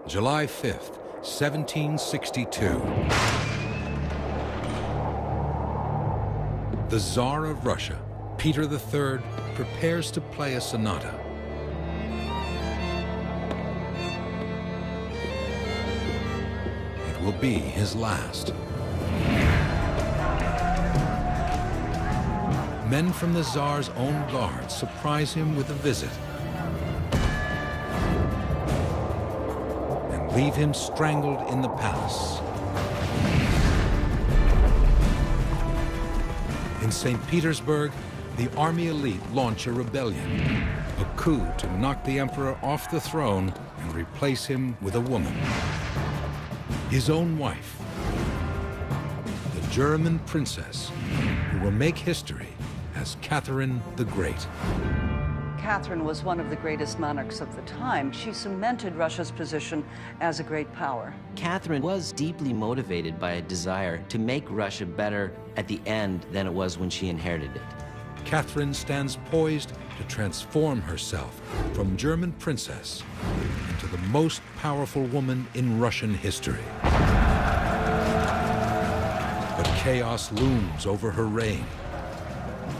July 5th, 1762. The Tsar of Russia, Peter III, prepares to play a sonata. It will be his last. Men from the Tsar's own guard surprise him with a visit and leave him strangled in the palace. In St. Petersburg, the army elite launch a rebellion, a coup to knock the emperor off the throne and replace him with a woman, his own wife, the German princess who will make history as Catherine the Great. Catherine was one of the greatest monarchs of the time. She cemented Russia's position as a great power. Catherine was deeply motivated by a desire to make Russia better at the end than it was when she inherited it. Catherine stands poised to transform herself from German princess into the most powerful woman in Russian history. But chaos looms over her reign.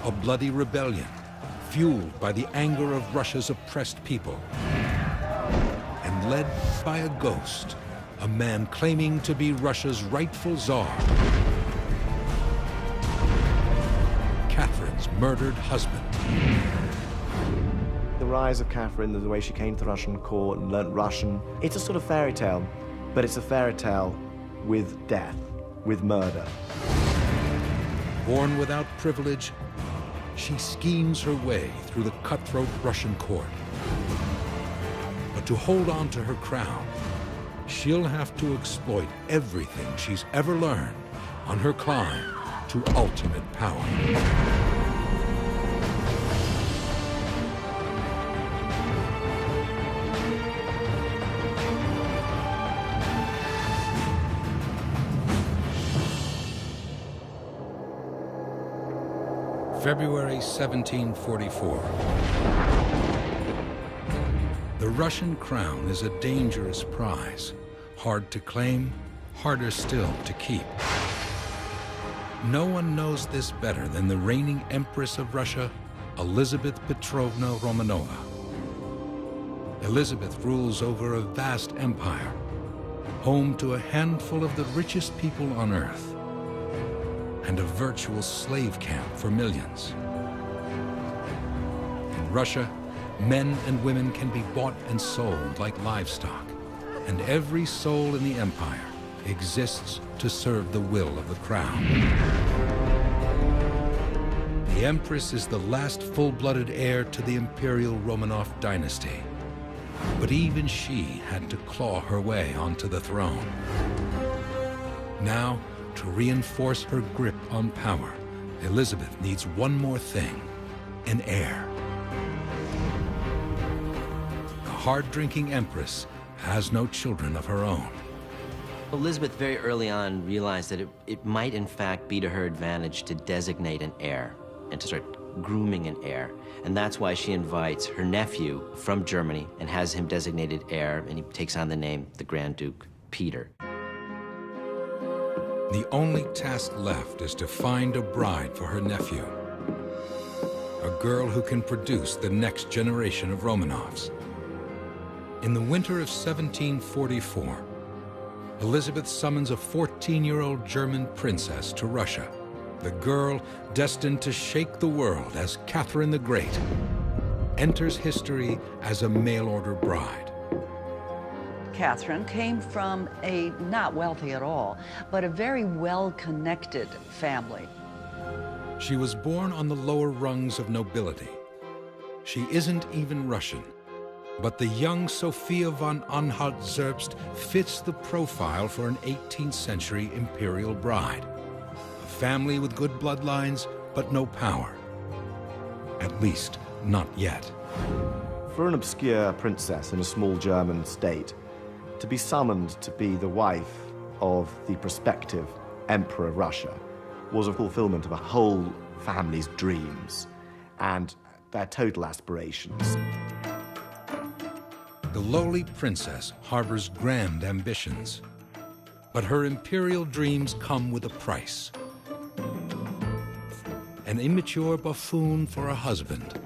A bloody rebellion, fueled by the anger of Russia's oppressed people, and led by a ghost, a man claiming to be Russia's rightful Tsar. Catherine's murdered husband. The rise of Catherine, the way she came to the Russian court and learnt Russian, it's a sort of fairy tale, but it's a fairy tale with death, with murder. Born without privilege, she schemes her way through the cutthroat Russian court. But to hold on to her crown, she'll have to exploit everything she's ever learned on her climb to ultimate power. February 1744. The Russian crown is a dangerous prize, hard to claim, harder still to keep. No one knows this better than the reigning Empress of Russia, Elizabeth Petrovna Romanova. Elizabeth rules over a vast empire, home to a handful of the richest people on earth, and a virtual slave camp for millions. In Russia, men and women can be bought and sold like livestock, and every soul in the empire exists to serve the will of the crown. The Empress is the last full-blooded heir to the imperial Romanov dynasty, but even she had to claw her way onto the throne. Now, to reinforce her grip on power, Elizabeth needs one more thing: an heir. The hard-drinking Empress has no children of her own. Elizabeth very early on realized that it might in fact be to her advantage to designate an heir and to start grooming an heir. And that's why she invites her nephew from Germany and has him designated heir, and he takes on the name the Grand Duke Peter. The only task left is to find a bride for her nephew, a girl who can produce the next generation of Romanovs. In the winter of 1744, Elizabeth summons a 14-year-old German princess to Russia, the girl destined to shake the world as Catherine the Great enters history as a mail-order bride. Catherine came from a not wealthy at all, but a very well-connected family. She was born on the lower rungs of nobility. She isn't even Russian, but the young Sophia von Anhalt-Zerbst fits the profile for an 18th century imperial bride. A family with good bloodlines, but no power. At least, not yet. For an obscure princess in a small German state, to be summoned to be the wife of the prospective Emperor of Russia was a fulfillment of a whole family's dreams and their total aspirations. The lowly princess harbors grand ambitions, but her imperial dreams come with a price. An immature buffoon for a husband,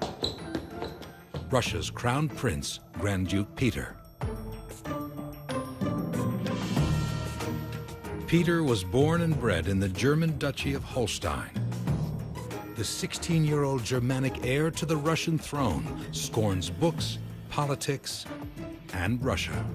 Russia's crown prince, Grand Duke Peter. Peter was born and bred in the German Duchy of Holstein. The 16-year-old Germanic heir to the Russian throne scorns books, politics, and Russia.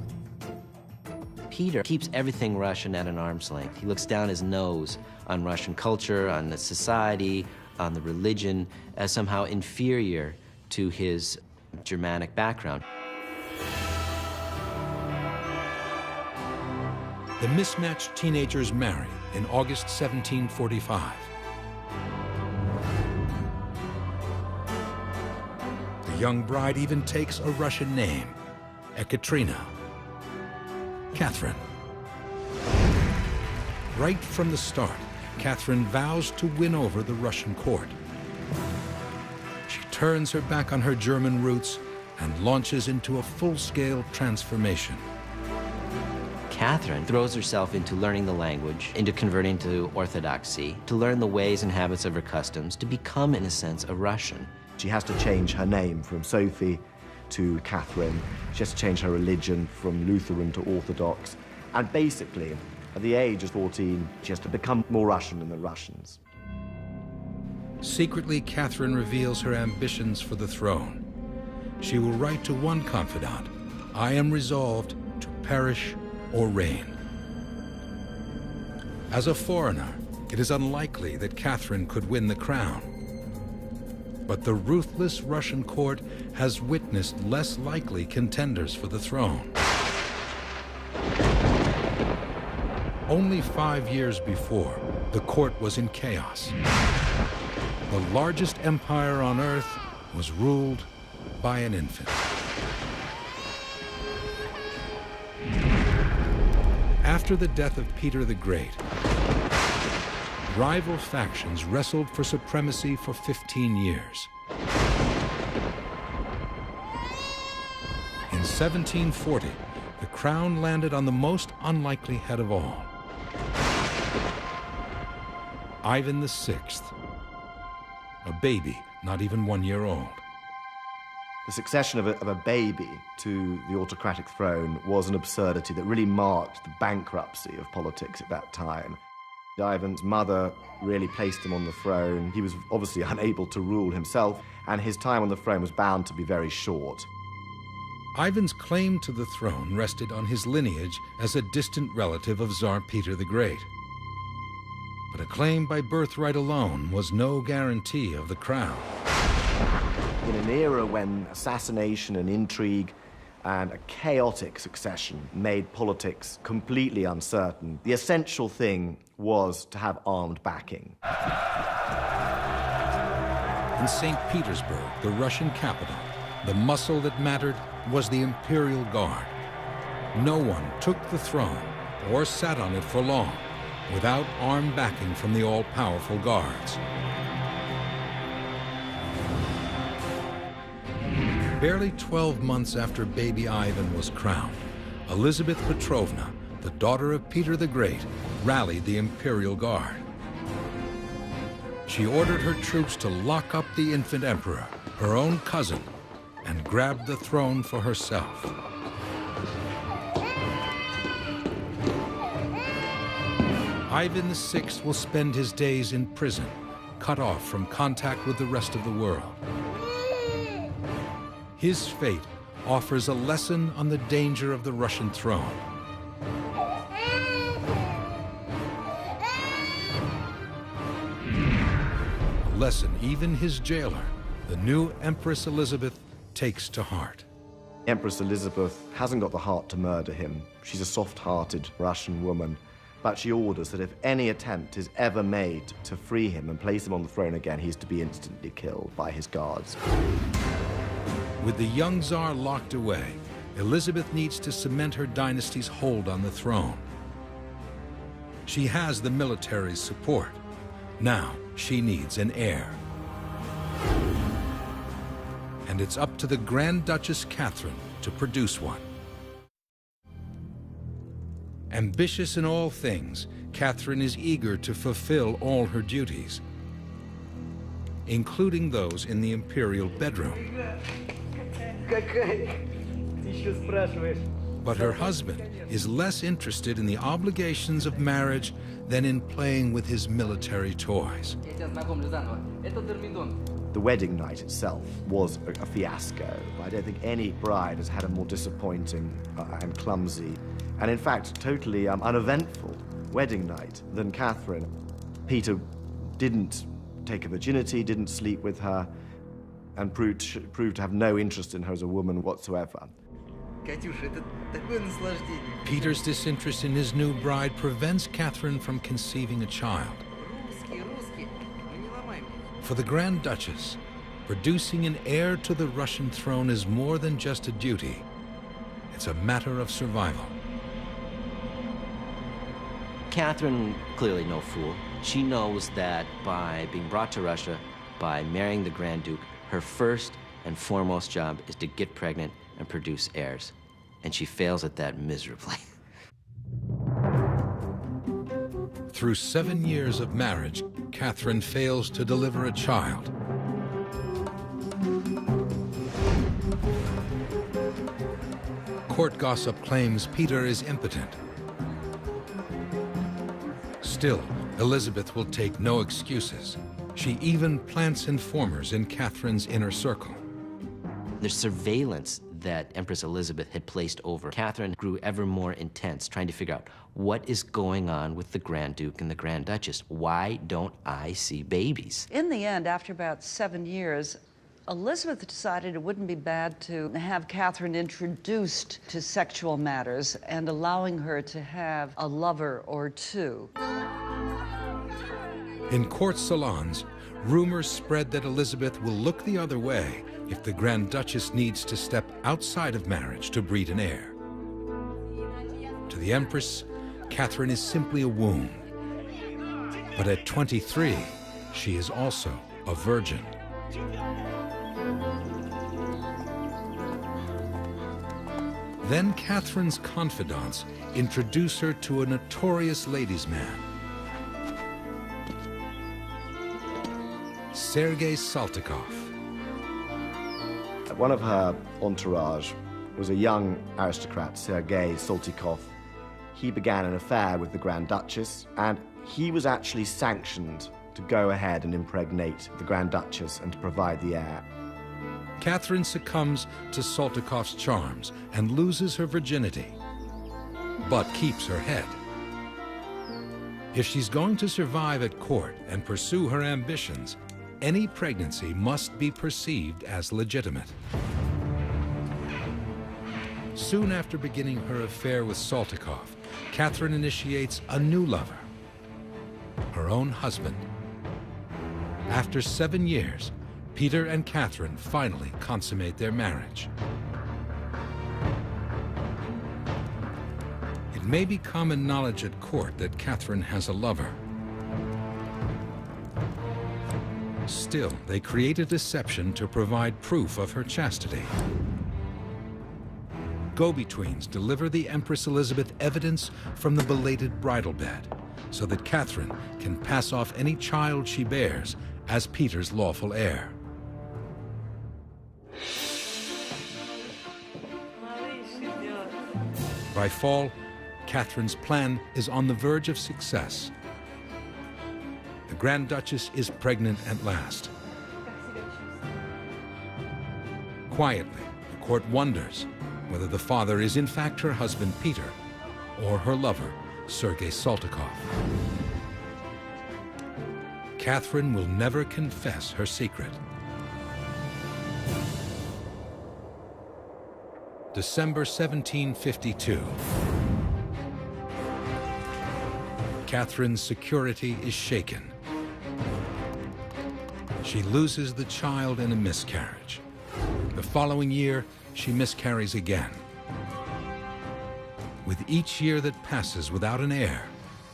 Peter keeps everything Russian at an arm's length. He looks down his nose on Russian culture, on the society, on the religion, as somehow inferior to his Germanic background. The mismatched teenagers marry in August 1745. The young bride even takes a Russian name, Ekaterina, Catherine. Right from the start, Catherine vows to win over the Russian court. She turns her back on her German roots and launches into a full-scale transformation. Catherine throws herself into learning the language, into converting to Orthodoxy, to learn the ways and habits of her customs, to become, in a sense, a Russian. She has to change her name from Sophie to Catherine. She has to change her religion from Lutheran to Orthodox. And basically, at the age of 14, she has to become more Russian than the Russians. Secretly, Catherine reveals her ambitions for the throne. She will write to one confidant, "I am resolved to perish or reign." As a foreigner, it is unlikely that Catherine could win the crown. But the ruthless Russian court has witnessed less likely contenders for the throne. Only 5 years before, the court was in chaos. The largest empire on earth was ruled by an infant. After the death of Peter the Great, rival factions wrestled for supremacy for 15 years. In 1740, the crown landed on the most unlikely head of all, Ivan VI, a baby not even 1 year old. The succession of a baby to the autocratic throne was an absurdity that really marked the bankruptcy of politics at that time. Ivan's mother really placed him on the throne. He was obviously unable to rule himself, and his time on the throne was bound to be very short. Ivan's claim to the throne rested on his lineage as a distant relative of Tsar Peter the Great. But a claim by birthright alone was no guarantee of the crown. In an era when assassination and intrigue and a chaotic succession made politics completely uncertain, the essential thing was to have armed backing. In St. Petersburg, the Russian capital, the muscle that mattered was the Imperial Guard. No one took the throne or sat on it for long without armed backing from the all-powerful guards. Barely 12 months after baby Ivan was crowned, Elizabeth Petrovna, the daughter of Peter the Great, rallied the Imperial Guard. She ordered her troops to lock up the infant emperor, her own cousin, and grabbed the throne for herself. Ivan VI will spend his days in prison, cut off from contact with the rest of the world. His fate offers a lesson on the danger of the Russian throne. A lesson even his jailer, the new Empress Elizabeth, takes to heart. Empress Elizabeth hasn't got the heart to murder him. She's a soft-hearted Russian woman. But she orders that if any attempt is ever made to free him and place him on the throne again, he's to be instantly killed by his guards. With the young Tsar locked away, Elizabeth needs to cement her dynasty's hold on the throne. She has the military's support. Now she needs an heir. And it's up to the Grand Duchess Catherine to produce one. Ambitious in all things, Catherine is eager to fulfill all her duties, including those in the imperial bedroom. But her husband is less interested in the obligations of marriage than in playing with his military toys. The wedding night itself was a fiasco. I don't think any bride has had a more disappointing and clumsy, and in fact totally uneventful wedding night than Catherine. Peter didn't take her virginity, didn't sleep with her, and proved to have no interest in her as a woman whatsoever. Peter's disinterest in his new bride prevents Catherine from conceiving a child. For the Grand Duchess, producing an heir to the Russian throne is more than just a duty. It's a matter of survival. Catherine, clearly no fool. She knows that by being brought to Russia, by marrying the Grand Duke, her first and foremost job is to get pregnant and produce heirs. And she fails at that miserably. Through 7 years of marriage, Catherine fails to deliver a child. Court gossip claims Peter is impotent. Still, Elizabeth will take no excuses. She even plants informers in Catherine's inner circle. The surveillance that Empress Elizabeth had placed over Catherine grew ever more intense, trying to figure out what is going on with the Grand Duke and the Grand Duchess. Why don't I see babies? In the end, after about 7 years, Elizabeth decided it wouldn't be bad to have Catherine introduced to sexual matters and allowing her to have a lover or two. In court salons, rumors spread that Elizabeth will look the other way if the Grand Duchess needs to step outside of marriage to breed an heir. To the Empress, Catherine is simply a wound. But at 23, she is also a virgin. Then Catherine's confidants introduce her to a notorious ladies' man, Sergei Saltykov. One of her entourage was a young aristocrat, Sergei Saltykov. He began an affair with the Grand Duchess, and he was actually sanctioned to go ahead and impregnate the Grand Duchess and to provide the heir. Catherine succumbs to Saltykov's charms and loses her virginity, but keeps her head. If she's going to survive at court and pursue her ambitions, any pregnancy must be perceived as legitimate. Soon after beginning her affair with Saltykov, Catherine initiates a new lover, her own husband. After 7 years, Peter and Catherine finally consummate their marriage. It may be common knowledge at court that Catherine has a lover. Still, they create a deception to provide proof of her chastity. Go-betweens deliver the Empress Elizabeth evidence from the belated bridal bed, so that Catherine can pass off any child she bears as Peter's lawful heir. By fall, Catherine's plan is on the verge of success. The Grand Duchess is pregnant at last. Quietly, the court wonders whether the father is in fact her husband Peter or her lover Sergei Saltykov. Catherine will never confess her secret. December 1752. Catherine's security is shaken. She loses the child in a miscarriage. The following year, she miscarries again. With each year that passes without an heir,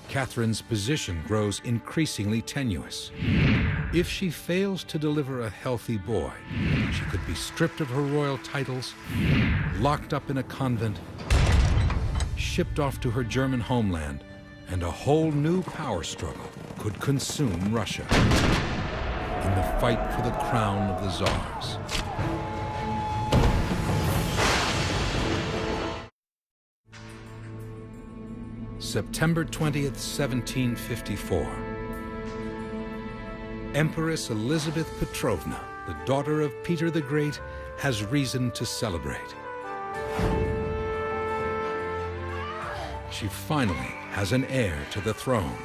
Catherine's position grows increasingly tenuous. If she fails to deliver a healthy boy, she could be stripped of her royal titles, locked up in a convent, shipped off to her German homeland, and a whole new power struggle could consume Russia in the fight for the crown of the Tsars. September 20th, 1754. Empress Elizabeth Petrovna, the daughter of Peter the Great, has reason to celebrate. She finally has an heir to the throne.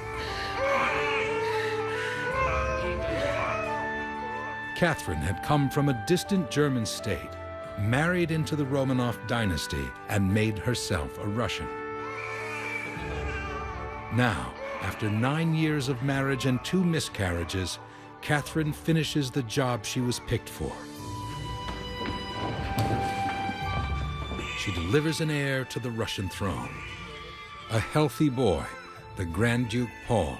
Catherine had come from a distant German state, married into the Romanov dynasty, and made herself a Russian. Now, after 9 years of marriage and 2 miscarriages, Catherine finishes the job she was picked for. She delivers an heir to the Russian throne. A healthy boy, the Grand Duke Paul.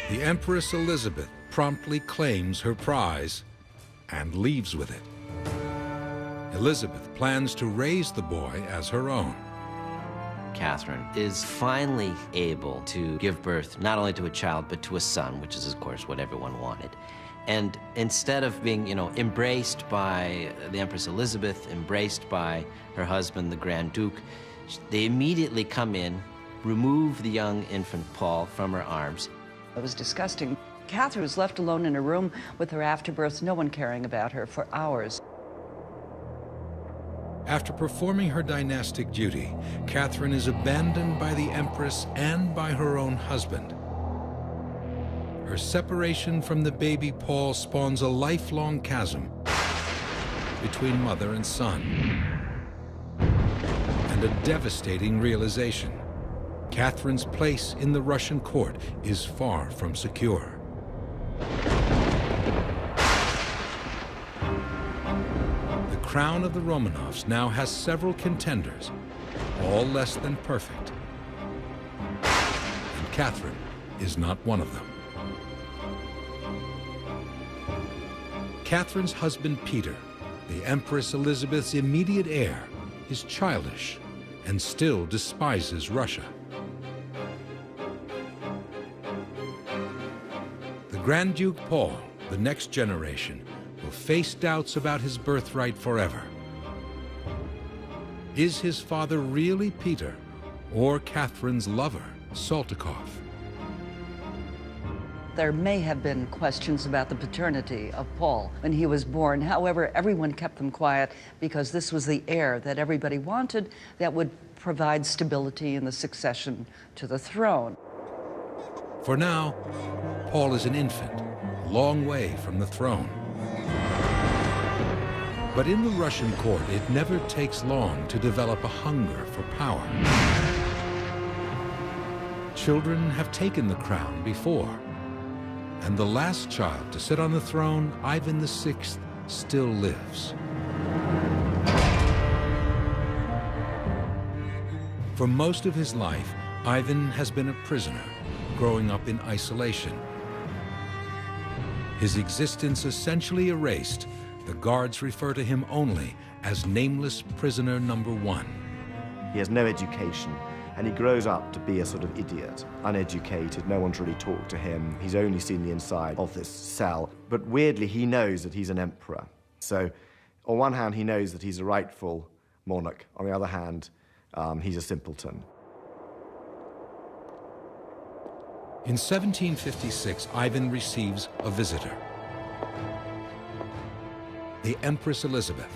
The Empress Elizabeth promptly claims her prize and leaves with it. Elizabeth plans to raise the boy as her own. Catherine is finally able to give birth not only to a child, but to a son, which is, of course, what everyone wanted. And instead of being, embraced by the Empress Elizabeth, embraced by her husband, the Grand Duke, they immediately come in, remove the young infant Paul from her arms. It was disgusting. Catherine was left alone in a room with her afterbirth, no one caring about her for hours. After performing her dynastic duty, Catherine is abandoned by the Empress and by her own husband. Her separation from the baby Paul spawns a lifelong chasm between mother and son, and a devastating realization. Catherine's place in the Russian court is far from secure. The crown of the Romanovs now has several contenders, all less than perfect. And Catherine is not one of them. Catherine's husband, Peter, the Empress Elizabeth's immediate heir, is childish and still despises Russia. The Grand Duke Paul, the next generation, will face doubts about his birthright forever. Is his father really Peter, or Catherine's lover, Saltykov? There may have been questions about the paternity of Paul when he was born. However, everyone kept them quiet because this was the heir that everybody wanted that would provide stability in the succession to the throne. For now, Paul is an infant, a long way from the throne. But in the Russian court, it never takes long to develop a hunger for power. Children have taken the crown before, and the last child to sit on the throne, Ivan VI, still lives. For most of his life, Ivan has been a prisoner, growing up in isolation. His existence essentially erased, the guards refer to him only as nameless prisoner number 1. He has no education, and he grows up to be a sort of idiot, uneducated, no one to really talk to him. He's only seen the inside of this cell. But weirdly, he knows that he's an emperor. So on one hand, he knows that he's a rightful monarch. On the other hand, he's a simpleton. In 1756, Ivan receives a visitor, the Empress Elizabeth.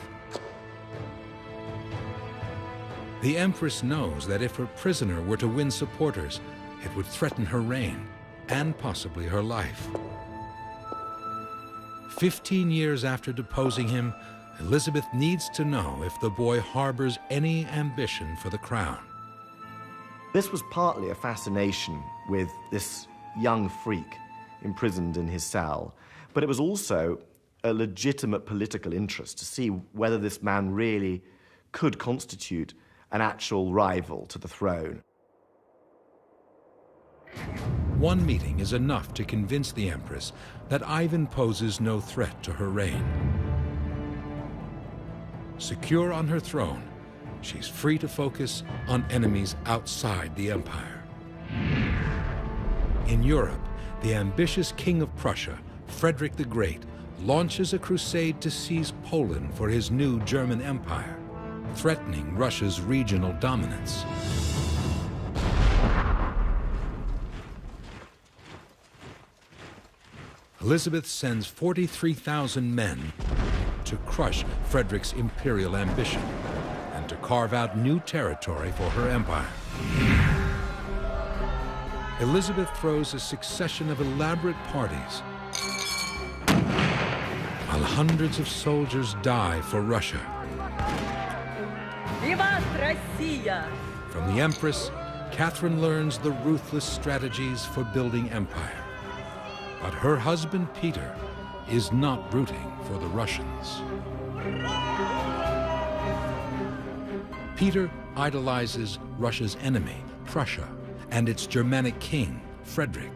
The Empress knows that if her prisoner were to win supporters, it would threaten her reign and possibly her life. 15 years after deposing him, Elizabeth needs to know if the boy harbors any ambition for the crown. This was partly a fascination with this young freak imprisoned in his cell, but it was also a legitimate political interest to see whether this man really could constitute an actual rival to the throne. One meeting is enough to convince the Empress that Ivan poses no threat to her reign. Secure on her throne, she's free to focus on enemies outside the empire. In Europe, the ambitious King of Prussia, Frederick the Great, launches a crusade to seize Poland for his new German Empire, threatening Russia's regional dominance. Elizabeth sends 43,000 men to crush Frederick's imperial ambition and to carve out new territory for her empire. Elizabeth throws a succession of elaborate parties, while hundreds of soldiers die for Russia. Vivat Россия! From the Empress, Catherine learns the ruthless strategies for building empire. But her husband, Peter, is not rooting for the Russians. Peter idolizes Russia's enemy, Prussia, and its Germanic king, Frederick.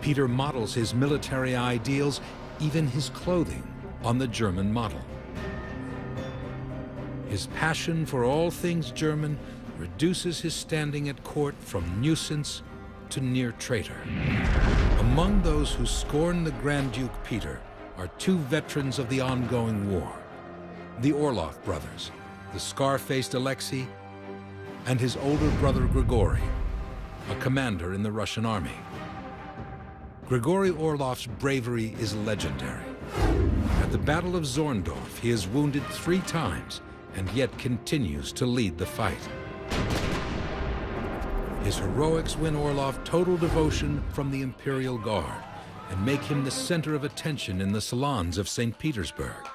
Peter models his military ideals, even his clothing, on the German model. His passion for all things German reduces his standing at court from nuisance to near traitor. Among those who scorn the Grand Duke Peter are two veterans of the ongoing war, the Orloff brothers, the scar-faced Alexei, and his older brother Grigory, a commander in the Russian army. Grigory Orloff's bravery is legendary. At the Battle of Zorndorf, he is wounded 3 times and yet continues to lead the fight. His heroics win Orloff total devotion from the Imperial Guard and make him the center of attention in the salons of St. Petersburg.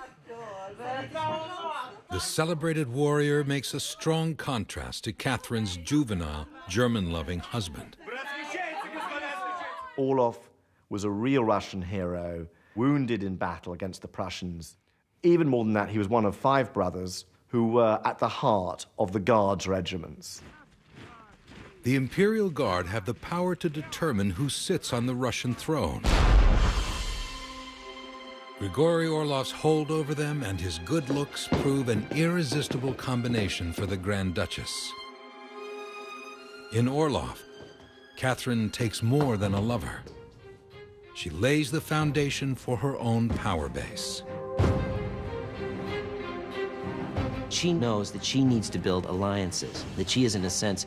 The celebrated warrior makes a strong contrast to Catherine's juvenile, German-loving husband. Orloff was a real Russian hero, wounded in battle against the Prussians. Even more than that, he was one of 5 brothers who were at the heart of the Guards regiments. The Imperial Guard have the power to determine who sits on the Russian throne. Grigory Orloff's hold over them and his good looks prove an irresistible combination for the Grand Duchess. In Orloff, Catherine takes more than a lover. She lays the foundation for her own power base. She knows that she needs to build alliances, that she is, in a sense,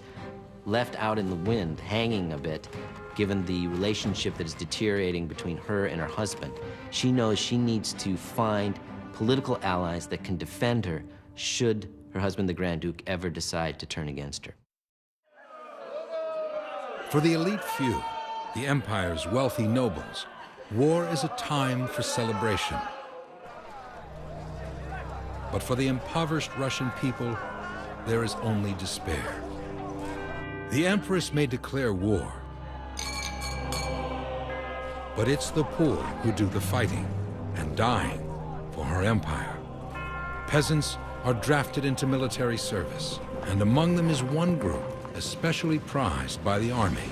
left out in the wind, hanging a bit, given the relationship that is deteriorating between her and her husband. She knows she needs to find political allies that can defend her should her husband, the Grand Duke, ever decide to turn against her. For the elite few, the empire's wealthy nobles, war is a time for celebration. But for the impoverished Russian people, there is only despair. The Empress may declare war, but it's the poor who do the fighting and dying for her empire. Peasants are drafted into military service, and among them is one group especially prized by the army: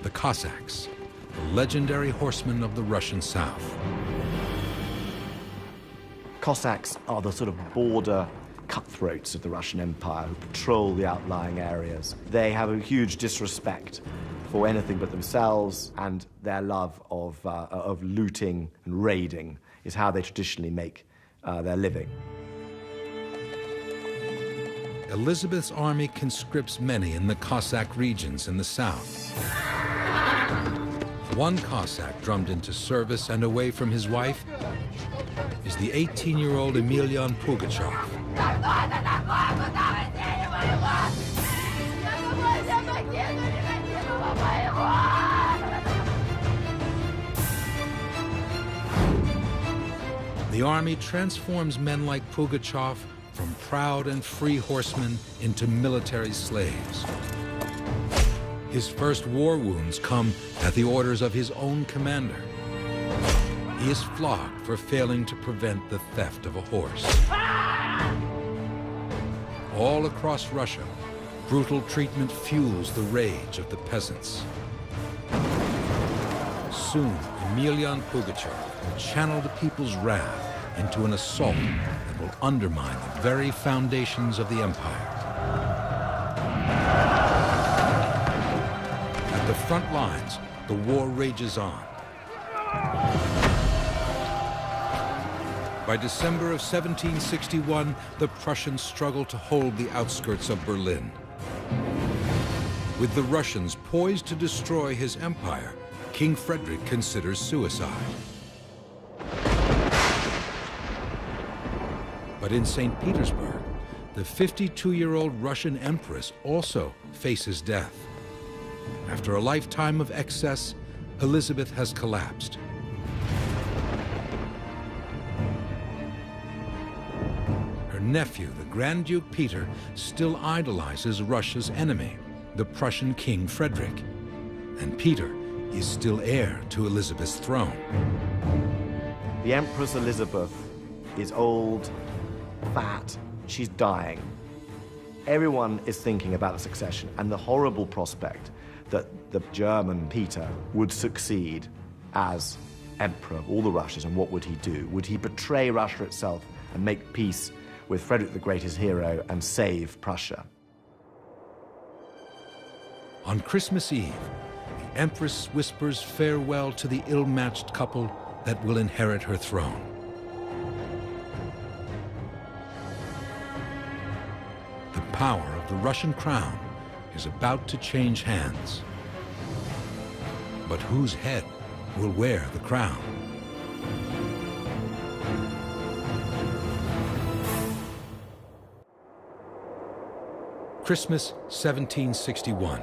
the Cossacks, the legendary horsemen of the Russian South. Cossacks are the sort of border cutthroats of the Russian Empire who patrol the outlying areas. They have a huge disrespect for anything but themselves, and their love of looting and raiding is how they traditionally make their living. Elizabeth's army conscripts many in the Cossack regions in the south. One Cossack drummed into service and away from his wife is the 18-year-old Emelian Pugachev. The army transforms men like Pugachev from proud and free horsemen into military slaves. His first war wounds come at the orders of his own commander. He is flogged for failing to prevent the theft of a horse. All across Russia, brutal treatment fuels the rage of the peasants. Soon, Emelian Pugachev will channel the people's wrath into an assault that will undermine the very foundations of the empire. At the front lines, the war rages on. By December of 1761, the Prussians struggle to hold the outskirts of Berlin. With the Russians poised to destroy his empire, King Frederick considers suicide. But in St. Petersburg, the 52-year-old Russian empress also faces death. After a lifetime of excess, Elizabeth has collapsed. Her nephew, the Grand Duke Peter, still idolizes Russia's enemy, the Prussian King Frederick. And Peter is still heir to Elizabeth's throne. The Empress Elizabeth is old, fat, she's dying. Everyone is thinking about the succession and the horrible prospect that the German Peter would succeed as emperor of all the Russias. And what would he do? Would he betray Russia itself and make peace with Frederick the Great, his hero, and save Prussia? On Christmas Eve, the Empress whispers farewell to the ill-matched couple that will inherit her throne. The power of the Russian crown is about to change hands. But whose head will wear the crown? Christmas 1761.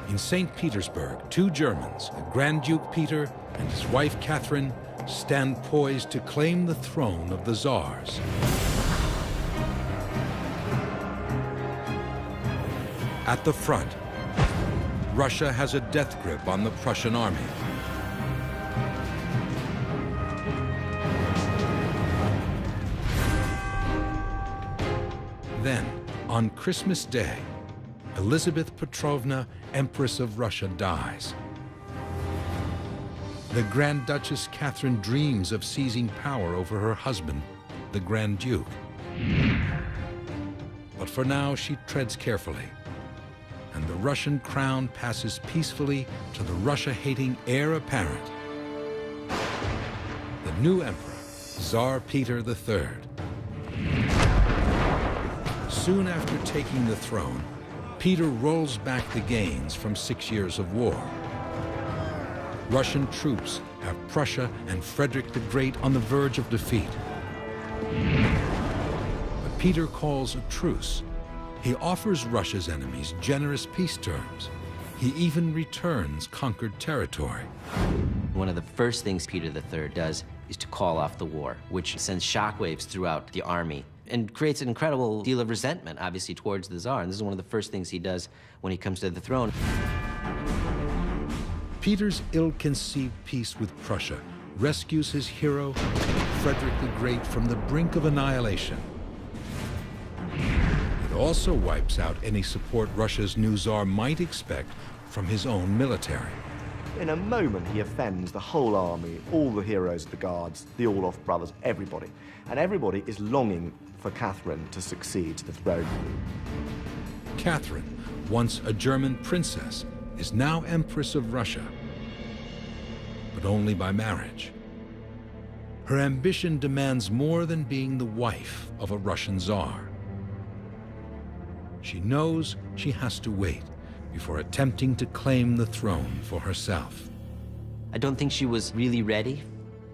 In St. Petersburg, two Germans, the Grand Duke Peter and his wife Catherine, stand poised to claim the throne of the Tsars. At the front, Russia has a death grip on the Prussian army. Then, on Christmas Day, Elizabeth Petrovna, Empress of Russia, dies. The Grand Duchess Catherine dreams of seizing power over her husband, the Grand Duke. But for now, she treads carefully, and the Russian crown passes peacefully to the Russia-hating heir apparent, the new emperor, Tsar Peter III. Soon after taking the throne, Peter rolls back the gains from 6 years of war. Russian troops have Prussia and Frederick the Great on the verge of defeat. But Peter calls a truce. He offers Russia's enemies generous peace terms. He even returns conquered territory. One of the first things Peter III does is to call off the war, which sends shockwaves throughout the army and creates an incredible deal of resentment, obviously, towards the Tsar. And this is one of the first things he does when he comes to the throne. Peter's ill-conceived peace with Prussia rescues his hero, Frederick the Great, from the brink of annihilation. It also wipes out any support Russia's new Tsar might expect from his own military. In a moment, he offends the whole army, all the heroes of the Guards, the Orloff brothers, everybody. And everybody is longing for Catherine to succeed to the throne. Catherine, once a German princess, is now Empress of Russia, but only by marriage. Her ambition demands more than being the wife of a Russian Tsar. She knows she has to wait before attempting to claim the throne for herself. I don't think she was really ready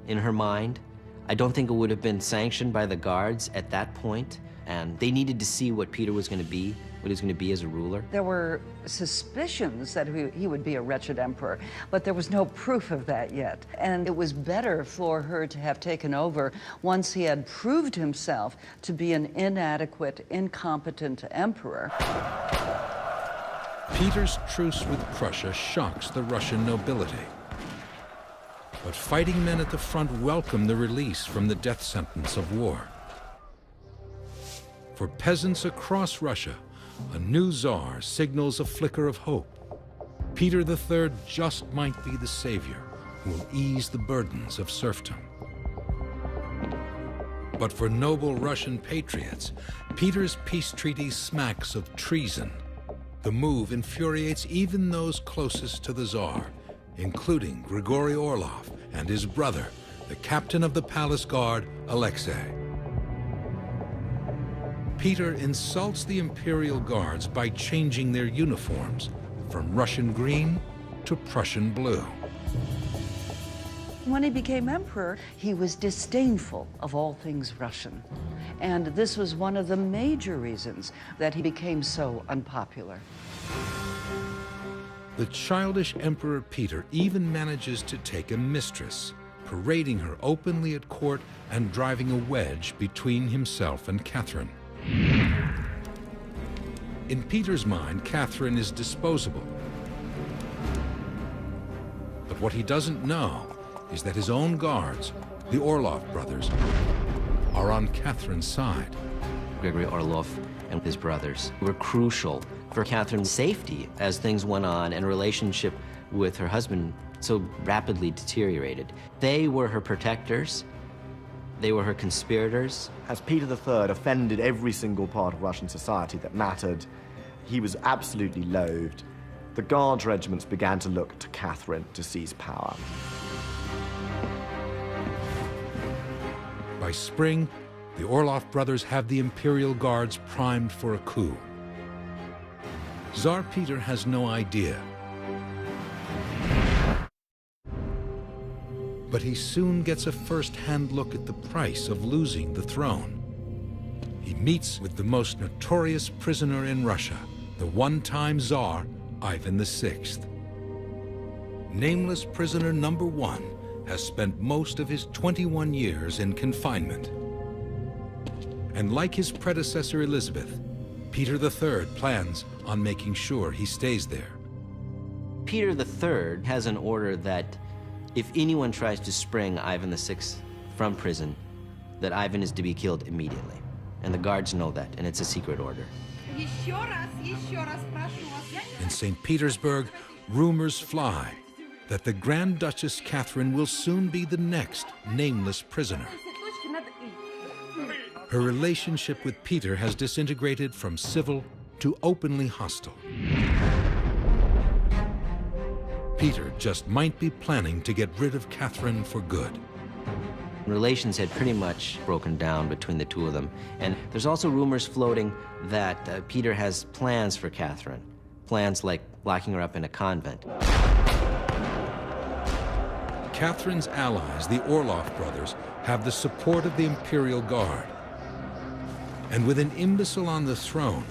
in her mind. I don't think it would have been sanctioned by the Guards at that point, and they needed to see what Peter was going to be, what he was going to be as a ruler. There were suspicions that he would be a wretched emperor, but there was no proof of that yet. And it was better for her to have taken over once he had proved himself to be an inadequate, incompetent emperor. Peter's truce with Prussia shocks the Russian nobility. But fighting men at the front welcome the release from the death sentence of war. For peasants across Russia, a new Tsar signals a flicker of hope. Peter III just might be the savior who will ease the burdens of serfdom. But for noble Russian patriots, Peter's peace treaty smacks of treason. The move infuriates even those closest to the Tsar, including Grigory Orlov and his brother, the captain of the palace guard, Alexei. Peter insults the imperial guards by changing their uniforms from Russian green to Prussian blue. When he became emperor, he was disdainful of all things Russian. And this was one of the major reasons that he became so unpopular. The childish Emperor Peter even manages to take a mistress, parading her openly at court and driving a wedge between himself and Catherine. In Peter's mind, Catherine is disposable. But what he doesn't know is that his own guards, the Orlov brothers, are on Catherine's side. Grigory Orlov and his brothers were crucial for Catherine's safety as things went on and her relationship with her husband so rapidly deteriorated. They were her protectors. They were her conspirators. As Peter III offended every single part of Russian society that mattered, he was absolutely loathed. The Guards regiments began to look to Catherine to seize power. By spring, the Orlov brothers have the Imperial Guards primed for a coup. Tsar Peter has no idea. But he soon gets a first-hand look at the price of losing the throne. He meets with the most notorious prisoner in Russia, the one-time Tsar, Ivan VI. Nameless prisoner number 1 has spent most of his 21 years in confinement. And like his predecessor Elizabeth, Peter III plans on making sure he stays there. Peter III has an order that if anyone tries to spring Ivan VI from prison, that Ivan is to be killed immediately. And the guards know that, and it's a secret order. In St. Petersburg, rumors fly that the Grand Duchess Catherine will soon be the next nameless prisoner. Her relationship with Peter has disintegrated from civil to openly hostile. Peter just might be planning to get rid of Catherine for good. Relations had pretty much broken down between the two of them. And there's also rumors floating that Peter has plans for Catherine. Plans like locking her up in a convent. Catherine's allies, the Orlov brothers, have the support of the Imperial Guard. And with an imbecile on the throne,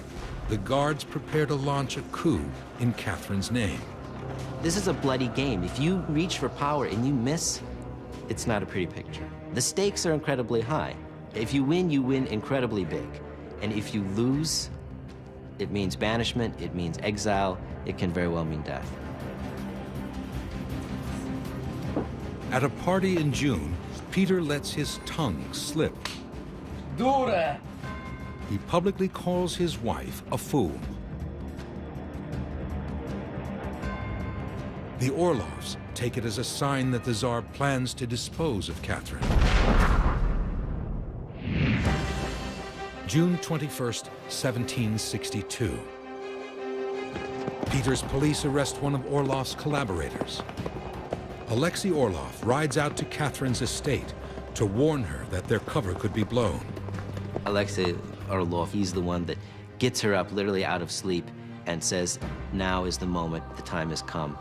the guards prepare to launch a coup in Catherine's name. This is a bloody game. If you reach for power and you miss, it's not a pretty picture. The stakes are incredibly high. If you win incredibly big. And if you lose, it means banishment, it means exile, it can very well mean death. At a party in June, Peter lets his tongue slip. Дура! He publicly calls his wife a fool. The Orlovs take it as a sign that the Tsar plans to dispose of Catherine. June 21st, 1762. Peter's police arrest one of Orlov's collaborators. Alexei Orlov rides out to Catherine's estate to warn her that their cover could be blown. Alexei Orlov, he's the one that gets her up literally out of sleep and says, now is the moment, the time has come.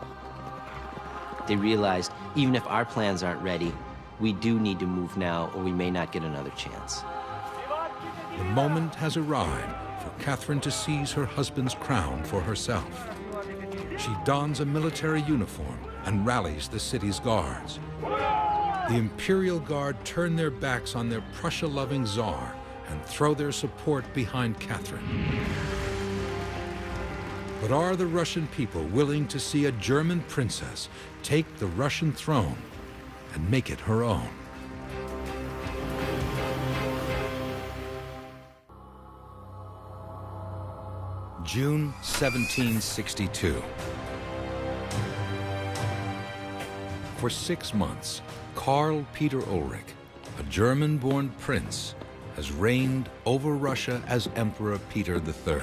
They realized, even if our plans aren't ready, we do need to move now or we may not get another chance. The moment has arrived for Catherine to seize her husband's crown for herself. She dons a military uniform and rallies the city's guards. The Imperial Guard turn their backs on their Prussia-loving Tsar and throw their support behind Catherine. But are the Russian people willing to see a German princess take the Russian throne and make it her own? June 1762. For 6 months, Karl Peter Ulrich, a German-born prince, has reigned over Russia as Emperor Peter III.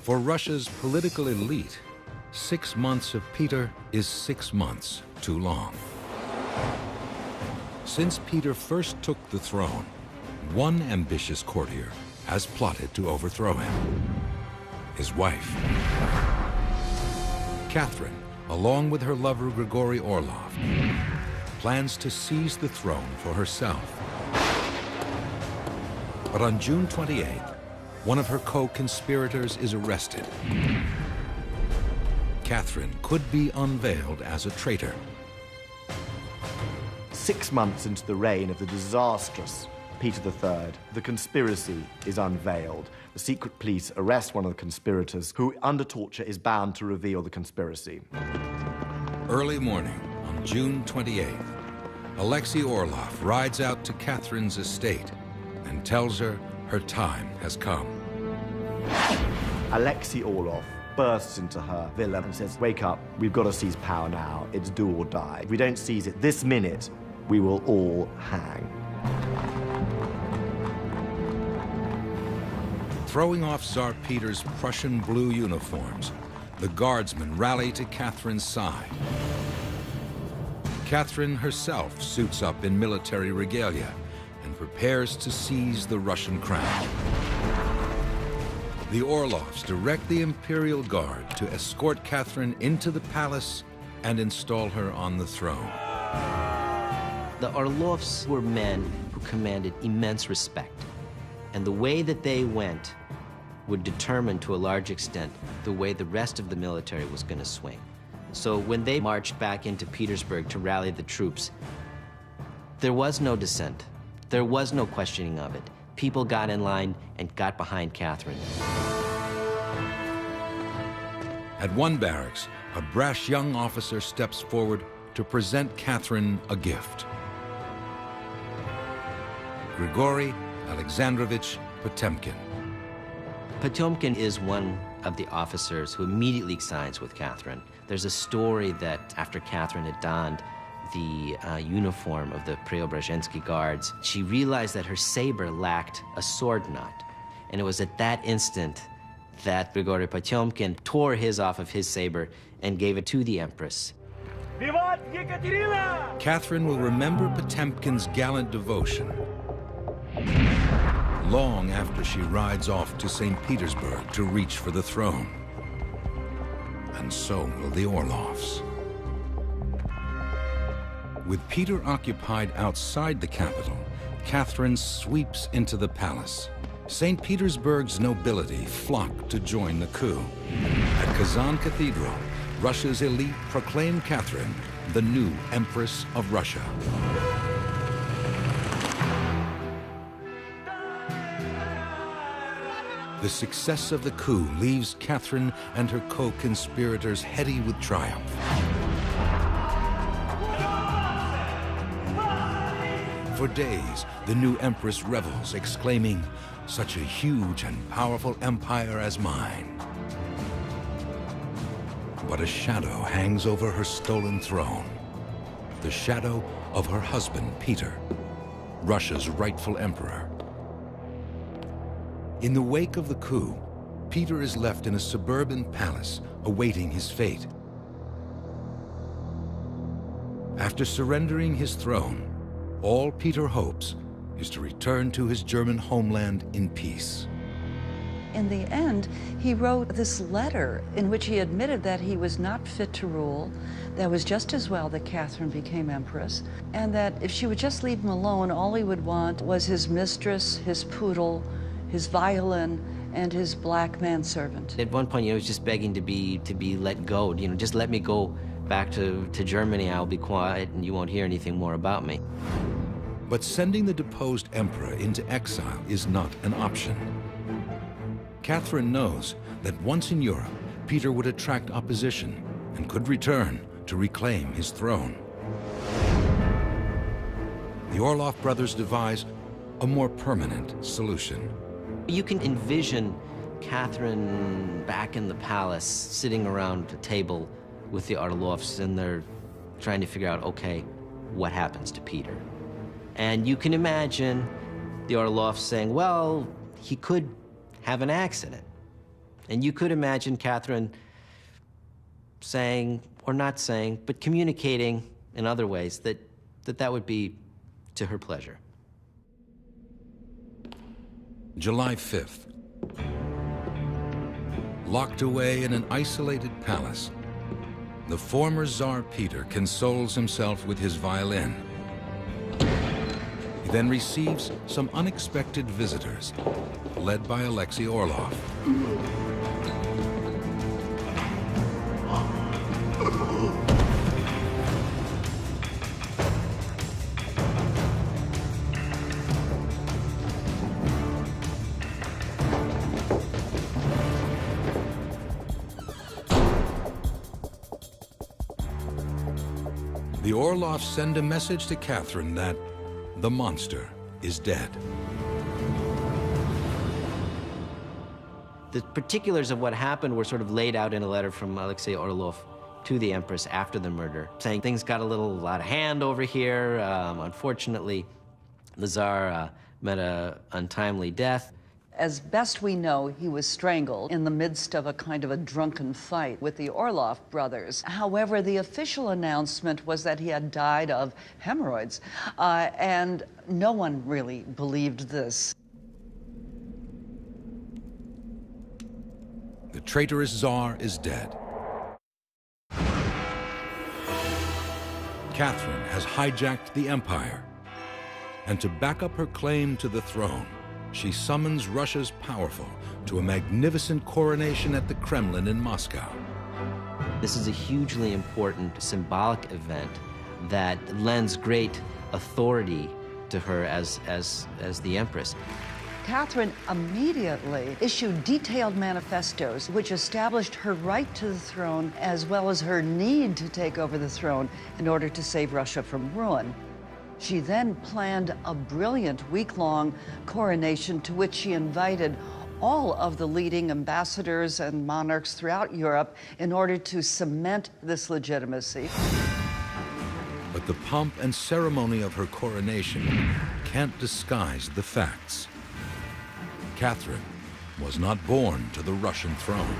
For Russia's political elite, 6 months of Peter is 6 months too long. Since Peter first took the throne, one ambitious courtier has plotted to overthrow him: his wife. Catherine, along with her lover Grigory Orlov, plans to seize the throne for herself. But on June 28th, one of her co-conspirators is arrested. Catherine could be unveiled as a traitor. 6 months into the reign of the disastrous Peter III, the conspiracy is unveiled. The secret police arrest one of the conspirators, who, under torture, is bound to reveal the conspiracy. Early morning on June 28th, Alexei Orlov rides out to Catherine's estate and tells her her time has come. Alexei Orlov bursts into her villa and says, "Wake up, we've got to seize power now. It's do or die. If we don't seize it this minute, we will all hang." Throwing off Tsar Peter's Prussian blue uniforms, the guardsmen rally to Catherine's side. Catherine herself suits up in military regalia and prepares to seize the Russian crown. The Orlovs direct the Imperial Guard to escort Catherine into the palace and install her on the throne. The Orlovs were men who commanded immense respect, and the way that they went would determine, to a large extent, the way the rest of the military was going to swing. So when they marched back into Petersburg to rally the troops, there was no dissent. There was no questioning of it. People got in line and got behind Catherine. At one barracks, a brash young officer steps forward to present Catherine a gift. Grigory Alexandrovich Potemkin. Potemkin is one of the officers who immediately sides with Catherine. There's a story that after Catherine had donned the uniform of the Preobrazhensky Guards, she realized that her saber lacked a sword knot. And it was at that instant that Grigory Potemkin tore his off of his saber and gave it to the Empress. Vivat Yekaterina! Catherine will remember Potemkin's gallant devotion long after she rides off to St. Petersburg to reach for the throne. And so will the Orlovs. With Peter occupied outside the capital, Catherine sweeps into the palace. St. Petersburg's nobility flock to join the coup. At Kazan Cathedral, Russia's elite proclaim Catherine the new Empress of Russia. The success of the coup leaves Catherine and her co-conspirators heady with triumph. For days, the new empress revels, exclaiming, "Such a huge and powerful empire as mine." But a shadow hangs over her stolen throne. The shadow of her husband, Peter, Russia's rightful emperor. In the wake of the coup, Peter is left in a suburban palace, awaiting his fate. After surrendering his throne, all Peter hopes is to return to his German homeland in peace. In the end, he wrote this letter in which he admitted that he was not fit to rule, that it was just as well that Catherine became empress, and that if she would just leave him alone, all he would want was his mistress, his poodle, his violin, and his black manservant. At one point, he was just begging to be let go. Just let me go back to Germany. I'll be quiet, and you won't hear anything more about me. But sending the deposed emperor into exile is not an option. Catherine knows that once in Europe, Peter would attract opposition and could return to reclaim his throne. The Orlov brothers devise a more permanent solution. You can envision Catherine back in the palace, sitting around a table with the Orlovs, and they're trying to figure out, okay, what happens to Peter? And you can imagine the Orlovs saying, well, he could have an accident. And you could imagine Catherine saying, or not saying, but communicating in other ways that would be to her pleasure. July 5th. Locked away in an isolated palace, the former Tsar Peter consoles himself with his violin. He then receives some unexpected visitors, led by Alexei Orlov. The Orlovs send a message to Catherine that the monster is dead. The particulars of what happened were sort of laid out in a letter from Alexei Orlov to the Empress after the murder, saying things got a little out of hand over here. Unfortunately, the Tsar met an untimely death. As best we know, he was strangled in the midst of a kind of a drunken fight with the Orlov brothers. However, the official announcement was that he had died of hemorrhoids, and no one really believed this. The traitorous Tsar is dead. Catherine has hijacked the empire, and to back up her claim to the throne, she summons Russia's powerful to a magnificent coronation at the Kremlin in Moscow. This is a hugely important symbolic event that lends great authority to her as the Empress. Catherine immediately issued detailed manifestos which established her right to the throne as well as her need to take over the throne in order to save Russia from ruin. She then planned a brilliant week-long coronation to which she invited all of the leading ambassadors and monarchs throughout Europe in order to cement this legitimacy. But the pomp and ceremony of her coronation can't disguise the facts. Catherine was not born to the Russian throne.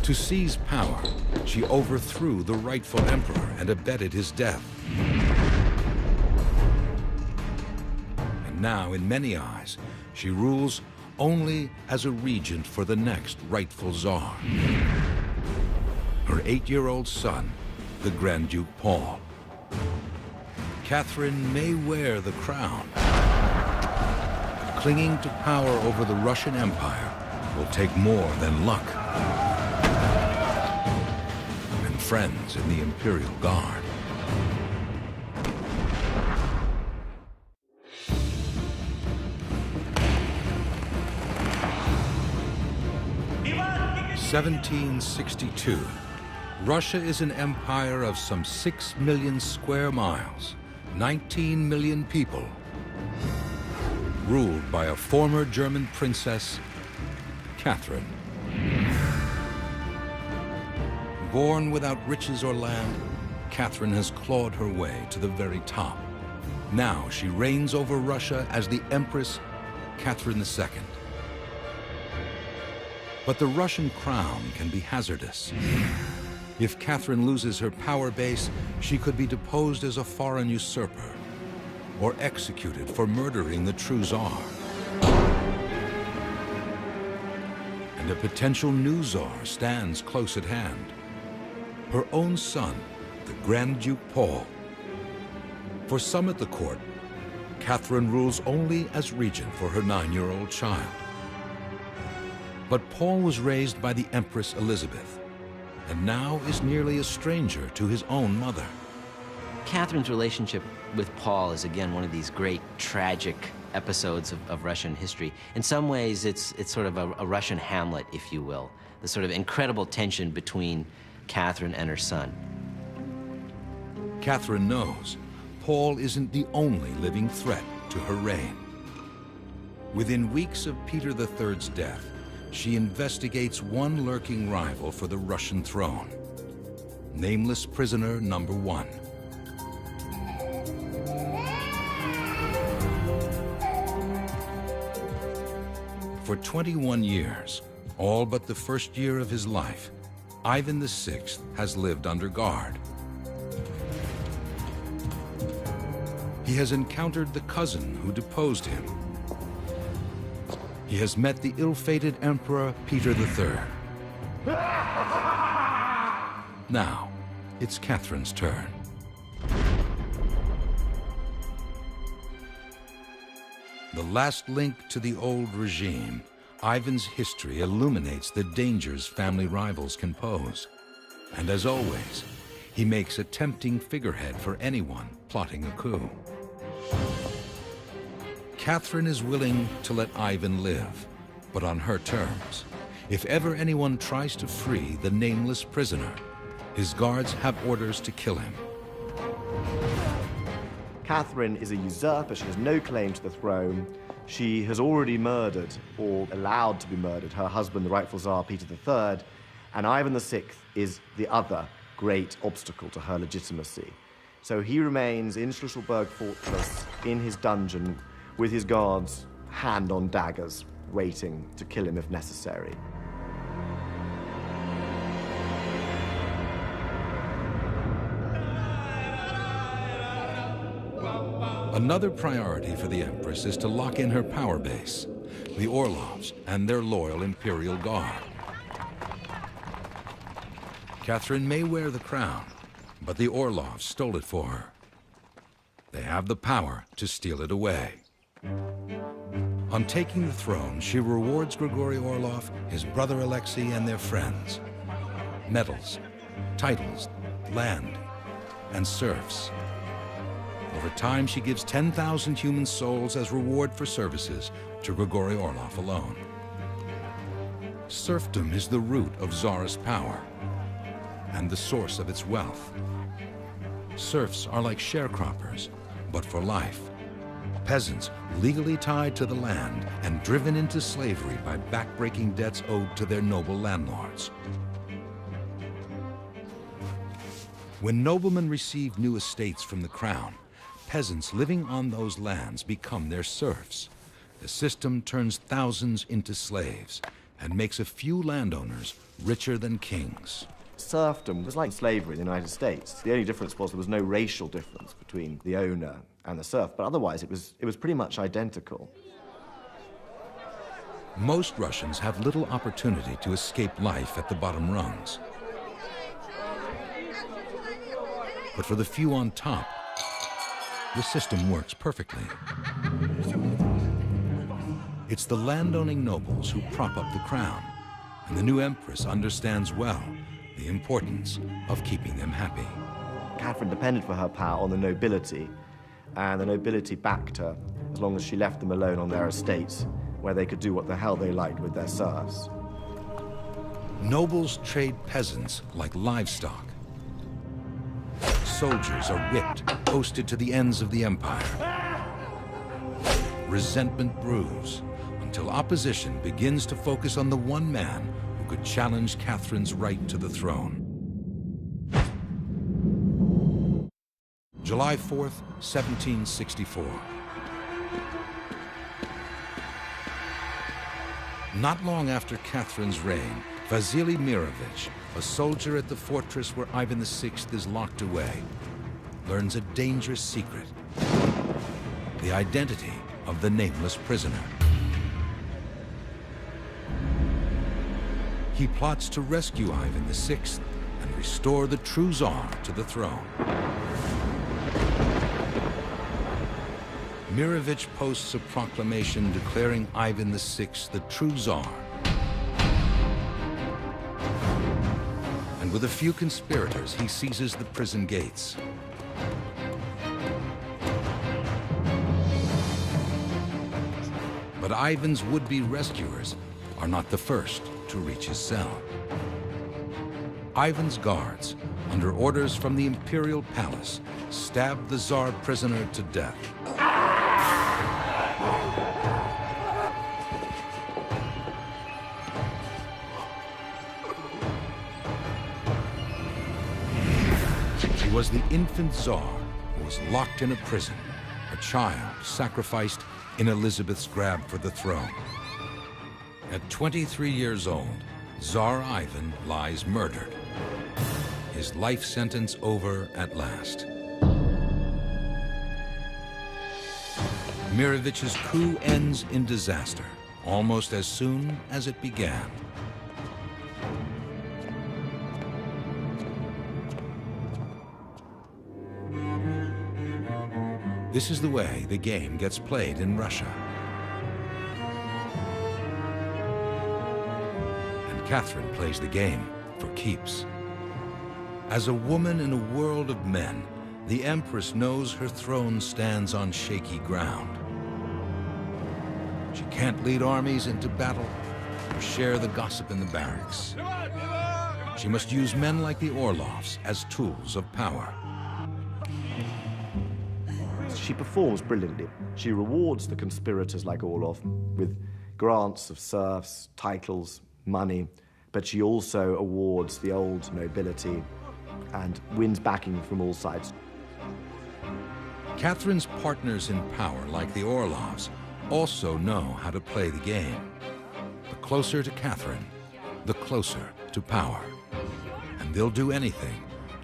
To seize power, she overthrew the rightful emperor and abetted his death. And now, in many eyes, she rules only as a regent for the next rightful Tsar. Her 8-year-old son, the Grand Duke Paul. Catherine may wear the crown, but clinging to power over the Russian Empire will take more than luck and friends in the Imperial Guard. (1762). Russia is an empire of some 6 million square miles, 19 million people, ruled by a former German princess, Catherine. Born without riches or land, Catherine has clawed her way to the very top. Now she reigns over Russia as the Empress Catherine II. But the Russian crown can be hazardous. If Catherine loses her power base, she could be deposed as a foreign usurper or executed for murdering the true Tsar. And a potential new Tsar stands close at hand. Her own son, the Grand Duke Paul. For some at the court, Catherine rules only as regent for her 9-year-old child. But Paul was raised by the Empress Elizabeth, and now is nearly a stranger to his own mother. Catherine's relationship with Paul is, again, one of these great tragic episodes of Russian history. In some ways, it's sort of a Russian Hamlet, if you will, the sort of incredible tension between Catherine and her son. Catherine knows Paul isn't the only living threat to her reign. Within weeks of Peter III's death, she investigates one lurking rival for the Russian throne, nameless prisoner number 1. For 21 years, all but the first year of his life, Ivan VI has lived under guard. He has encountered the cousin who deposed him. He has met the ill-fated Emperor Peter III. Now, it's Catherine's turn. The last link to the old regime, Ivan's history illuminates the dangers family rivals can pose. And as always, he makes a tempting figurehead for anyone plotting a coup. Catherine is willing to let Ivan live, but on her terms. If ever anyone tries to free the nameless prisoner, his guards have orders to kill him. Catherine is a usurper. She has no claim to the throne. She has already murdered, or allowed to be murdered, her husband, the rightful Tsar Peter III, and Ivan VI is the other great obstacle to her legitimacy. So he remains in Schlüsselburg Fortress, in his dungeon, with his guards, hand on daggers, waiting to kill him if necessary. Another priority for the Empress is to lock in her power base, the Orlovs and their loyal Imperial Guard. Catherine may wear the crown, but the Orlovs stole it for her. They have the power to steal it away. On taking the throne, she rewards Grigory Orlov, his brother Alexei, and their friends. Medals, titles, land, and serfs. Over time, she gives 10,000 human souls as reward for services to Grigory Orlov alone. Serfdom is the root of Tsarist power and the source of its wealth. Serfs are like sharecroppers, but for life. Peasants legally tied to the land and driven into slavery by backbreaking debts owed to their noble landlords. When noblemen receive new estates from the crown, peasants living on those lands become their serfs. The system turns thousands into slaves and makes a few landowners richer than kings. Serfdom was like slavery in the United States. The only difference was there was no racial difference between the owner and the serf, but otherwise it was pretty much identical. Most Russians have little opportunity to escape life at the bottom rungs. But for the few on top, the system works perfectly. It's the landowning nobles who prop up the crown, and the new empress understands well the importance of keeping them happy. Catherine depended for her power on the nobility, and the nobility backed her as long as she left them alone on their estates, where they could do what the hell they liked with their serfs. Nobles trade peasants like livestock. Soldiers are whipped, posted to the ends of the empire. Resentment brews until opposition begins to focus on the one man who could challenge Catherine's right to the throne. July 4th, 1764. Not long after Catherine's reign, Vasily Mirovich, a soldier at the fortress where Ivan VI is locked away, learns a dangerous secret: the identity of the nameless prisoner. He plots to rescue Ivan VI and restore the true Tsar to the throne. Mirovich posts a proclamation declaring Ivan VI the true Tsar. And with a few conspirators, he seizes the prison gates. But Ivan's would-be rescuers are not the first to reach his cell. Ivan's guards, under orders from the imperial palace, stab the Tsar prisoner to death. was the infant Tsar who was locked in a prison, a child sacrificed in Elizabeth's grab for the throne. At 23 years old, Tsar Ivan lies murdered, his life sentence over at last. Mirovich's coup ends in disaster, almost as soon as it began. This is the way the game gets played in Russia. And Catherine plays the game for keeps. As a woman in a world of men, the Empress knows her throne stands on shaky ground. She can't lead armies into battle or share the gossip in the barracks. She must use men like the Orloffs as tools of power. She performs brilliantly. She rewards the conspirators like Orloff with grants of serfs, titles, money, but she also awards the old nobility and wins backing from all sides. Catherine's partners in power, like the Orloffs, also know how to play the game. The closer to Catherine, the closer to power. And they'll do anything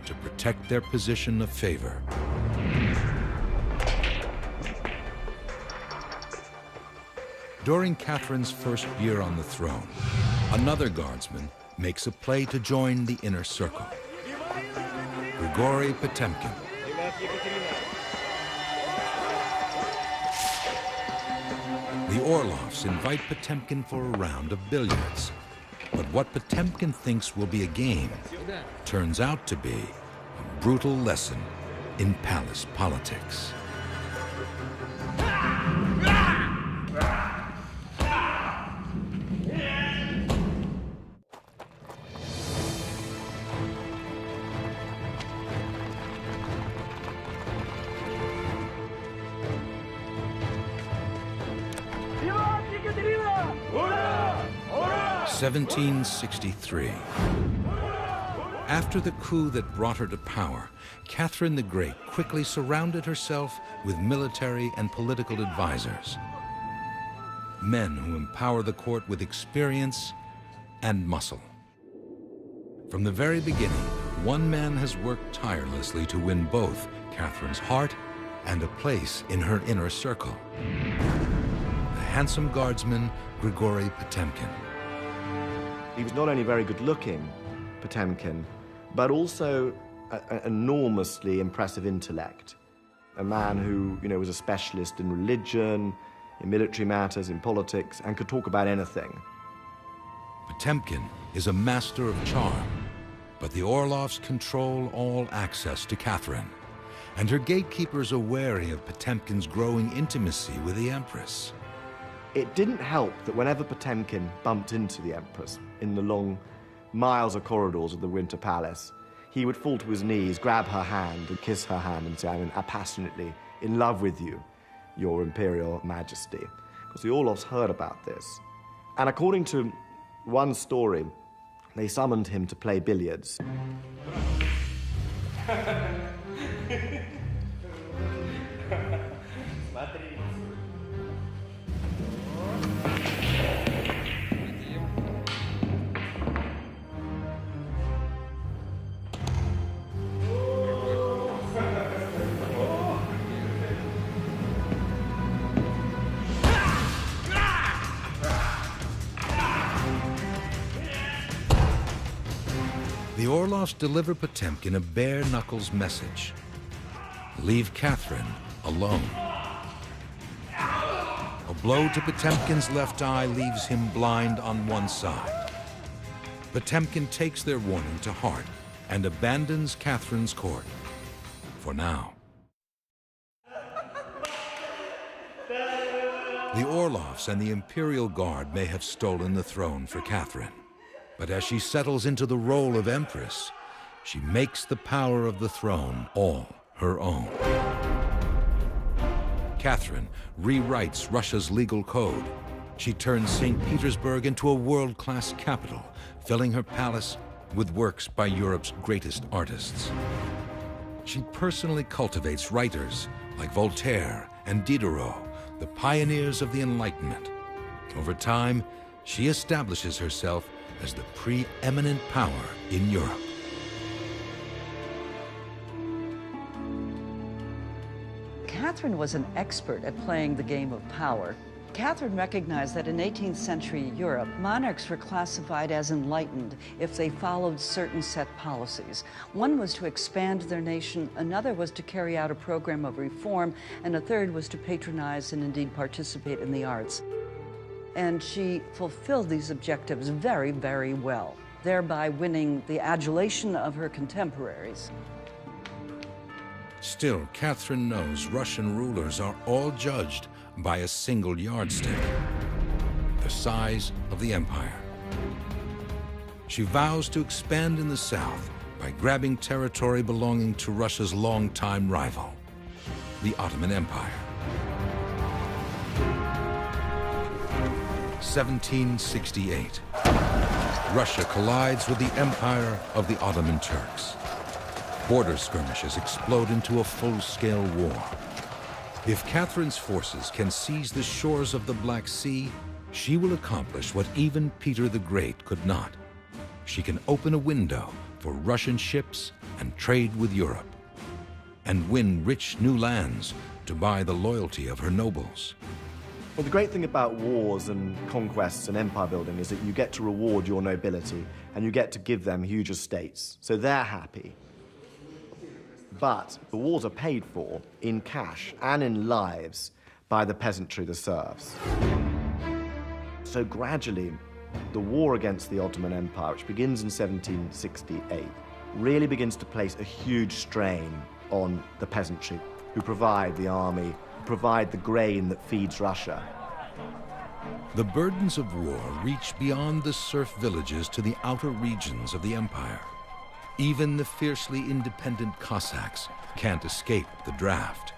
to protect their position of favor. During Catherine's first year on the throne, another guardsman makes a play to join the inner circle. Grigory Potemkin. The Orloffs invite Potemkin for a round of billiards. But what Potemkin thinks will be a game turns out to be a brutal lesson in palace politics. Vivat Ekaterina! Hurrah! Hurrah! 1763. After the coup that brought her to power, Catherine the Great quickly surrounded herself with military and political advisors. Men who empower the court with experience and muscle. From the very beginning, one man has worked tirelessly to win both Catherine's heart and a place in her inner circle. The handsome guardsman, Grigory Potemkin. He was not only very good looking, Potemkin, but also an enormously impressive intellect. A man who, was a specialist in religion, in military matters, in politics, and could talk about anything. Potemkin is a master of charm, but the Orloffs control all access to Catherine, and her gatekeepers are wary of Potemkin's growing intimacy with the Empress. It didn't help that whenever Potemkin bumped into the Empress in the long miles of corridors of the Winter Palace, he would fall to his knees, grab her hand and kiss her hand and say, I'm passionately in love with you, Your Imperial Majesty. Because the Orloffs heard about this. And according to one story, they summoned him to play billiards. The Orloffs deliver Potemkin a bare-knuckles message. Leave Catherine alone. A blow to Potemkin's left eye leaves him blind on one side. Potemkin takes their warning to heart and abandons Catherine's court. For now. The Orloffs and the Imperial Guard may have stolen the throne for Catherine. But as she settles into the role of Empress, she makes the power of the throne all her own. Catherine rewrites Russia's legal code. She turns St. Petersburg into a world-class capital, filling her palace with works by Europe's greatest artists. She personally cultivates writers like Voltaire and Diderot, the pioneers of the Enlightenment. Over time, she establishes herself as the preeminent power in Europe. Catherine was an expert at playing the game of power. Catherine recognized that in 18th century Europe, monarchs were classified as enlightened if they followed certain set policies. One was to expand their nation, another was to carry out a program of reform, and a third was to patronize and indeed participate in the arts. And she fulfilled these objectives very, very well, thereby winning the adulation of her contemporaries. Still, Catherine knows Russian rulers are all judged by a single yardstick, the size of the empire. She vows to expand in the south by grabbing territory belonging to Russia's longtime rival, the Ottoman Empire. 1768. Russia collides with the empire of the Ottoman Turks. Border skirmishes explode into a full-scale war. If Catherine's forces can seize the shores of the Black Sea, she will accomplish what even Peter the Great could not. She can open a window for Russian ships and trade with Europe, and win rich new lands to buy the loyalty of her nobles. Well, the great thing about wars and conquests and empire building is that you get to reward your nobility and you get to give them huge estates, so they're happy. But the wars are paid for in cash and in lives by the peasantry, the serfs. So gradually, the war against the Ottoman Empire, which begins in 1768, really begins to place a huge strain on the peasantry, who provide the army, provide the grain that feeds Russia. The burdens of war reach beyond the serf villages to the outer regions of the empire. Even the fiercely independent Cossacks can't escape the draft.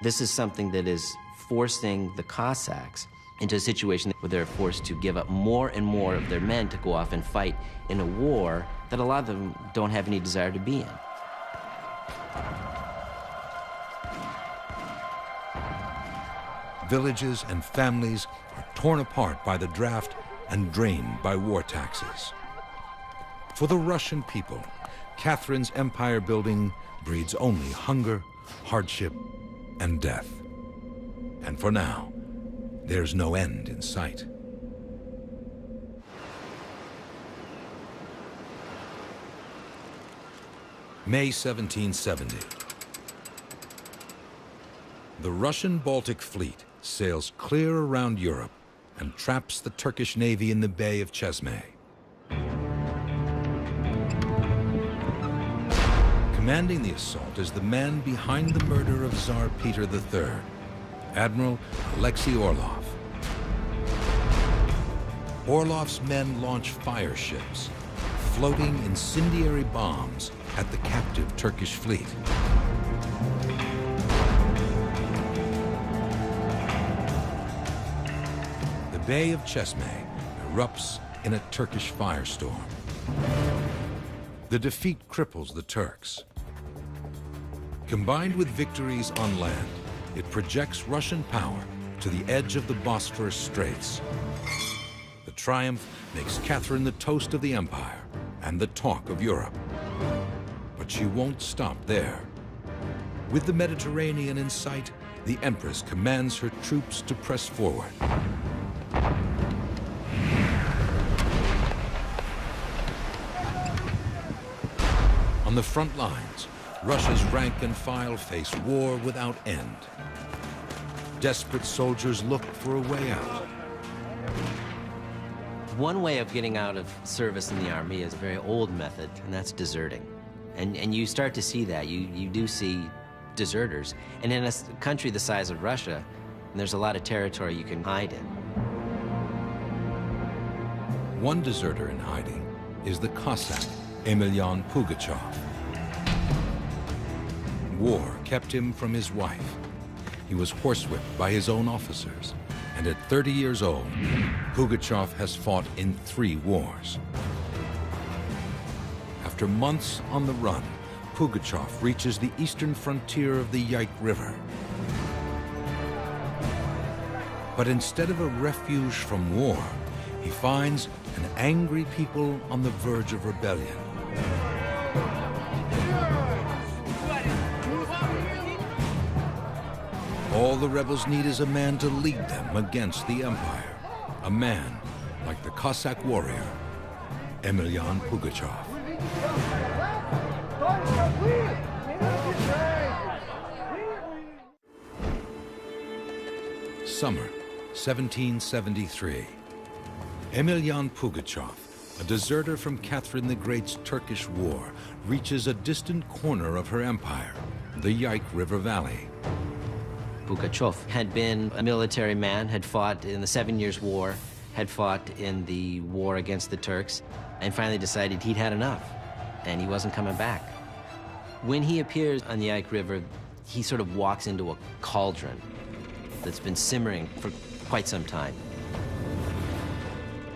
This is something that is forcing the Cossacks into a situation where they're forced to give up more and more of their men to go off and fight in a war that a lot of them don't have any desire to be in. Villages and families are torn apart by the draft and drained by war taxes. For the Russian people, Catherine's empire building breeds only hunger, hardship, and death. And for now, there's no end in sight. May 1770. The Russian Baltic Fleet sails clear around Europe and traps the Turkish navy in the Bay of Chesme. Commanding the assault is the man behind the murder of Tsar Peter III, Admiral Alexei Orlov. Orlov's men launch fire ships, floating incendiary bombs at the captive Turkish fleet. The Bay of Chesme erupts in a Turkish firestorm. The defeat cripples the Turks. Combined with victories on land, it projects Russian power to the edge of the Bosphorus Straits. The triumph makes Catherine the toast of the empire and the talk of Europe. But she won't stop there. With the Mediterranean in sight, the Empress commands her troops to press forward. On the front lines, Russia's rank and file face war without end. Desperate soldiers look for a way out. One way of getting out of service in the army is a very old method, and that's deserting. And you start to see that. You do see deserters. And in a country the size of Russia, there's a lot of territory you can hide in. One deserter in hiding is the Cossack Emelian Pugachev. War kept him from his wife. He was horsewhipped by his own officers, and at 30 years old, Pugachev has fought in 3 wars. After months on the run, Pugachev reaches the eastern frontier of the Yaik River. But instead of a refuge from war, he finds an angry people on the verge of rebellion. All the rebels need is a man to lead them against the empire. A man like the Cossack warrior, Emelian Pugachev. Summer, 1773. Emelian Pugachev, a deserter from Catherine the Great's Turkish war, reaches a distant corner of her empire, the Yaik River Valley. Pugachev had been a military man, had fought in the 7 Years' War, had fought in the war against the Turks, and finally decided he'd had enough, and he wasn't coming back. When he appears on the Yaik River, he sort of walks into a cauldron that's been simmering for quite some time.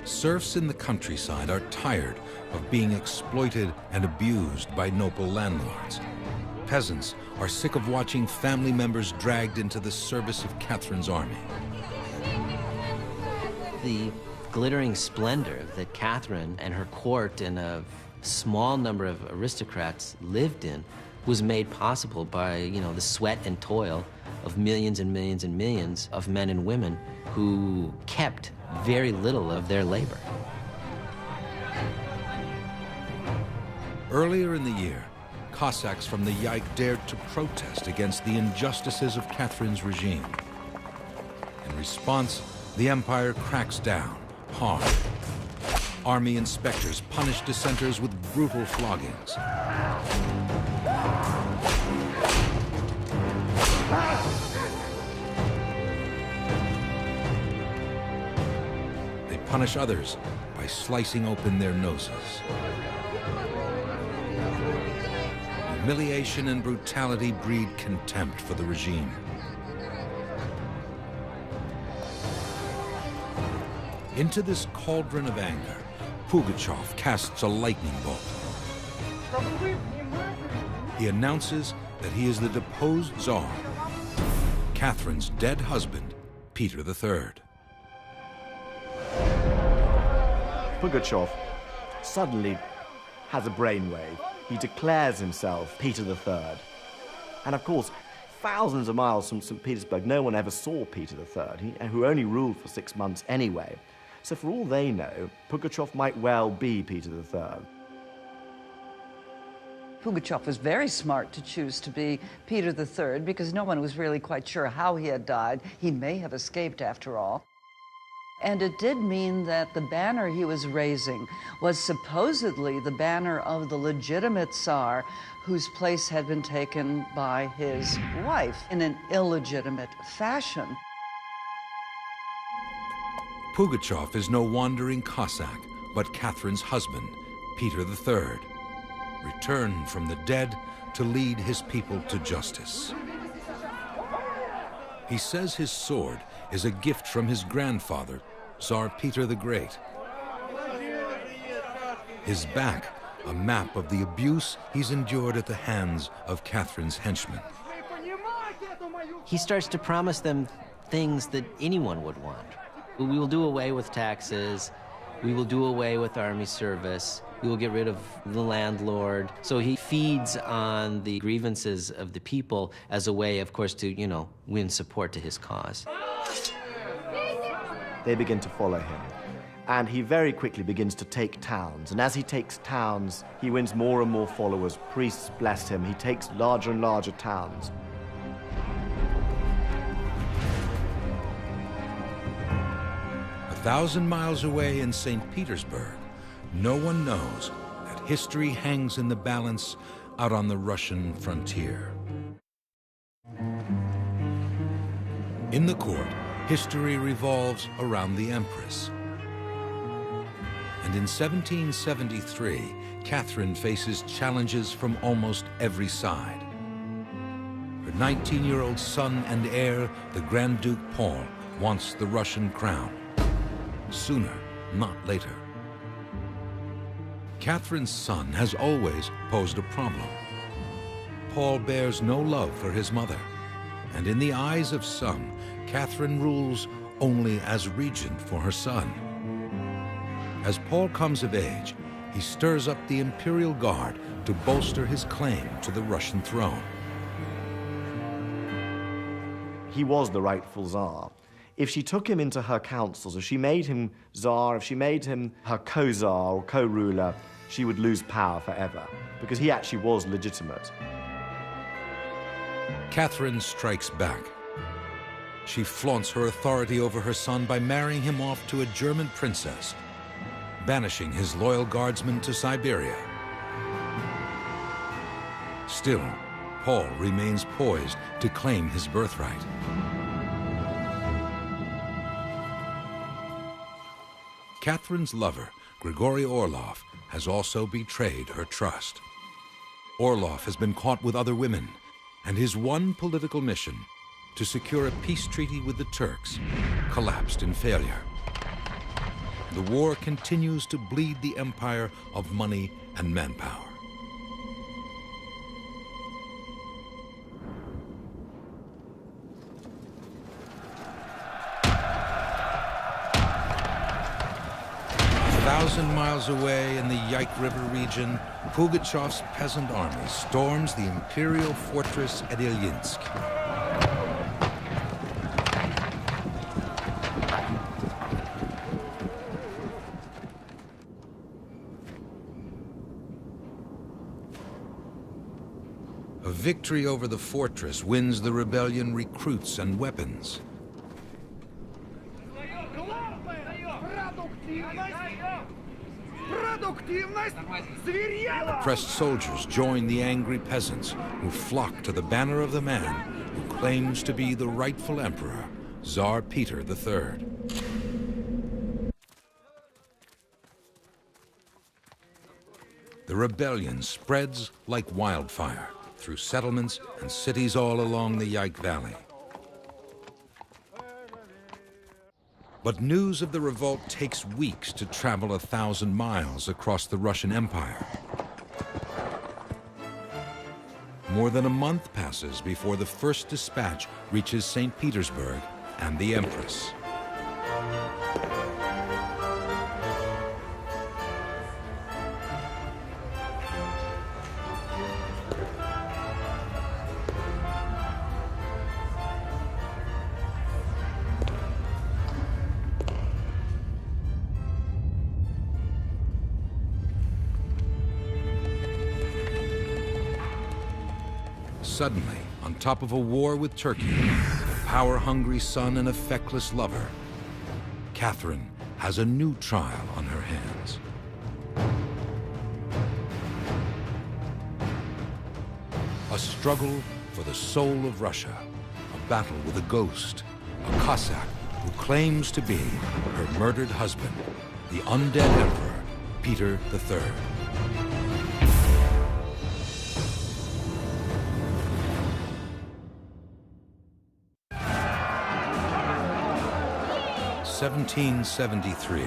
Serfs in the countryside are tired of being exploited and abused by noble landlords. Peasants are sick of watching family members dragged into the service of Catherine's army. The glittering splendor that Catherine and her court and a small number of aristocrats lived in was made possible by, the sweat and toil of millions and millions and millions of men and women who kept very little of their labor. Earlier in the year, Cossacks from the Yaik dared to protest against the injustices of Catherine's regime. In response, the empire cracks down hard. Army inspectors punish dissenters with brutal floggings. They punish others by slicing open their noses. Humiliation and brutality breed contempt for the regime. Into this cauldron of anger, Pugachev casts a lightning bolt. He announces that he is the deposed Tsar, Catherine's dead husband, Peter III. Pugachev suddenly has a brainwave. He declares himself Peter III. And of course, thousands of miles from St. Petersburg, no one ever saw Peter III, who only ruled for 6 months anyway. So for all they know, Pugachev might well be Peter III. Pugachev was very smart to choose to be Peter III because no one was really quite sure how he had died. He may have escaped after all. And it did mean that the banner he was raising was supposedly the banner of the legitimate Tsar, whose place had been taken by his wife in an illegitimate fashion. Pugachev is no wandering Cossack, but Catherine's husband, Peter III, returned from the dead to lead his people to justice. He says his sword is a gift from his grandfather, Tsar Peter the Great. His back, a map of the abuse he's endured at the hands of Catherine's henchmen. He starts to promise them things that anyone would want. We will do away with taxes. We will do away with army service. We will get rid of the landlord. So he feeds on the grievances of the people as a way, of course, to, win support to his cause. They begin to follow him. And he very quickly begins to take towns. And as he takes towns, he wins more and more followers. Priests bless him. He takes larger and larger towns. 1,000 miles away in St. Petersburg, no one knows that history hangs in the balance out on the Russian frontier. In the court, history revolves around the Empress. And in 1773, Catherine faces challenges from almost every side. Her 19-year-old son and heir, the Grand Duke Paul, wants the Russian crown. Sooner, not later. Catherine's son has always posed a problem. Paul bears no love for his mother, and in the eyes of some, Catherine rules only as regent for her son. As Paul comes of age, he stirs up the imperial guard to bolster his claim to the Russian throne. He was the rightful Tsar. If she took him into her councils, if she made him Tsar, if she made him her co-Tsar or co-ruler, she would lose power forever, because he actually was legitimate. Catherine strikes back. She flaunts her authority over her son by marrying him off to a German princess, banishing his loyal guardsmen to Siberia. Still, Paul remains poised to claim his birthright. Catherine's lover, Grigory Orlov, has also betrayed her trust. Orlov has been caught with other women, and his one political mission, to secure a peace treaty with the Turks, collapsed in failure. The war continues to bleed the empire of money and manpower. A 1,000 miles away in the Yaik River region, Pugachev's peasant army storms the imperial fortress at Ilyinsk. A victory over the fortress wins the rebellion recruits and weapons. Oppressed soldiers join the angry peasants who flock to the banner of the man who claims to be the rightful emperor, Tsar Peter III. The rebellion spreads like wildfire through settlements and cities all along the Yaik Valley. But news of the revolt takes weeks to travel 1,000 miles across the Russian Empire. More than a month passes before the first dispatch reaches St. Petersburg and the Empress. Suddenly, on top of a war with Turkey, a power-hungry son and a feckless lover, Catherine has a new trial on her hands. A struggle for the soul of Russia, a battle with a ghost, a Cossack who claims to be her murdered husband, the undead emperor, Peter III. (1773).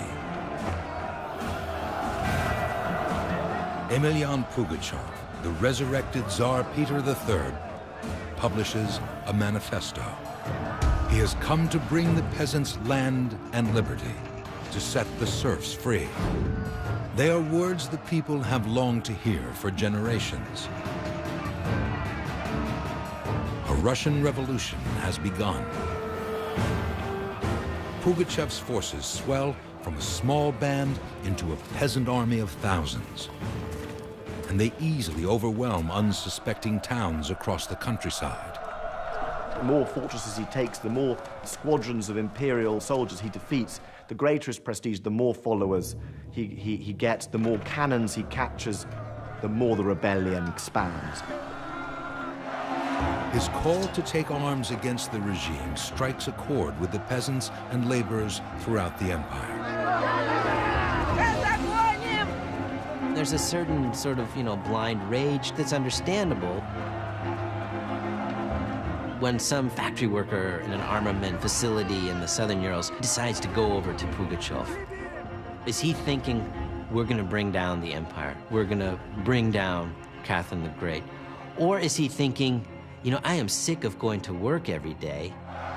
Emelian Pugachev, the resurrected Tsar Peter III, publishes a manifesto. He has come to bring the peasants land and liberty, to set the serfs free. They are words the people have longed to hear for generations. A Russian revolution has begun. Pugachev's forces swell from a small band into a peasant army of thousands. And they easily overwhelm unsuspecting towns across the countryside. The more fortresses he takes, the more squadrons of imperial soldiers he defeats, the greater his prestige, the more followers he gets, the more cannons he captures, the more the rebellion expands. His call to take arms against the regime strikes a chord with the peasants and laborers throughout the empire. There's a certain sort of, blind rage that's understandable when some factory worker in an armament facility in the southern Urals decides to go over to Pugachev. Is he thinking, we're going to bring down the empire, we're going to bring down Catherine the Great? Or is he thinking, you know, I am sick of going to work every day.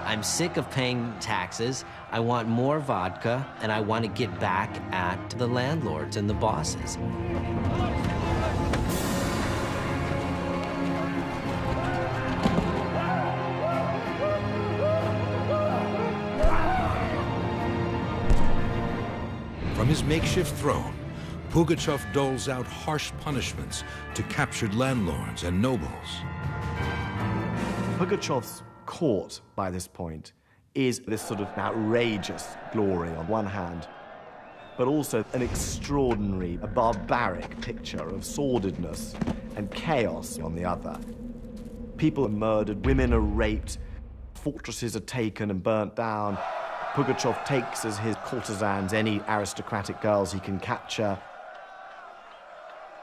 I'm sick of paying taxes. I want more vodka, and I want to get back at the landlords and the bosses. From his makeshift throne, Pugachev doles out harsh punishments to captured landlords and nobles. Pugachev's court, by this point, is this sort of outrageous glory on one hand, but also an extraordinary, a barbaric picture of sordidness and chaos on the other. People are murdered, women are raped, fortresses are taken and burnt down. Pugachev takes as his courtesans any aristocratic girls he can capture.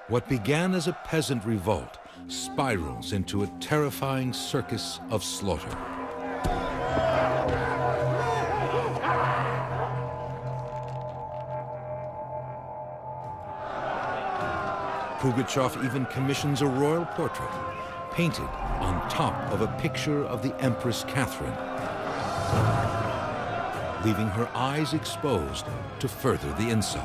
What began as a peasant revolt spirals into a terrifying circus of slaughter. Pugachev even commissions a royal portrait, painted on top of a picture of the Empress Catherine, leaving her eyes exposed to further the insult.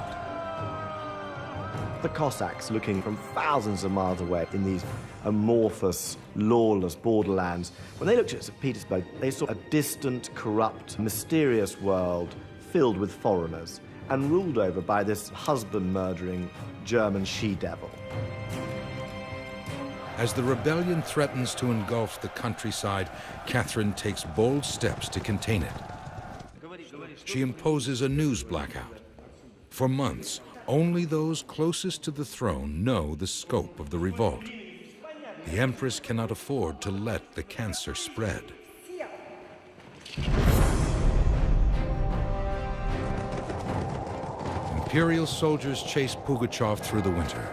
The Cossacks, looking from thousands of miles away in these amorphous, lawless borderlands, when they looked at St. Petersburg, they saw a distant, corrupt, mysterious world filled with foreigners and ruled over by this husband-murdering German she-devil. As the rebellion threatens to engulf the countryside, Catherine takes bold steps to contain it. She imposes a news blackout. For months, only those closest to the throne know the scope of the revolt. The Empress cannot afford to let the cancer spread. Imperial soldiers chase Pugachev through the winter.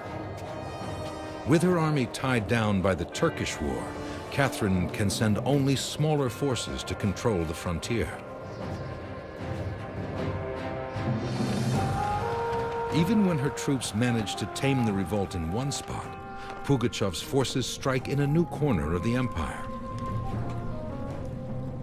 With her army tied down by the Turkish War, Catherine can send only smaller forces to control the frontier. Even when her troops manage to tame the revolt in one spot, Pugachev's forces strike in a new corner of the empire.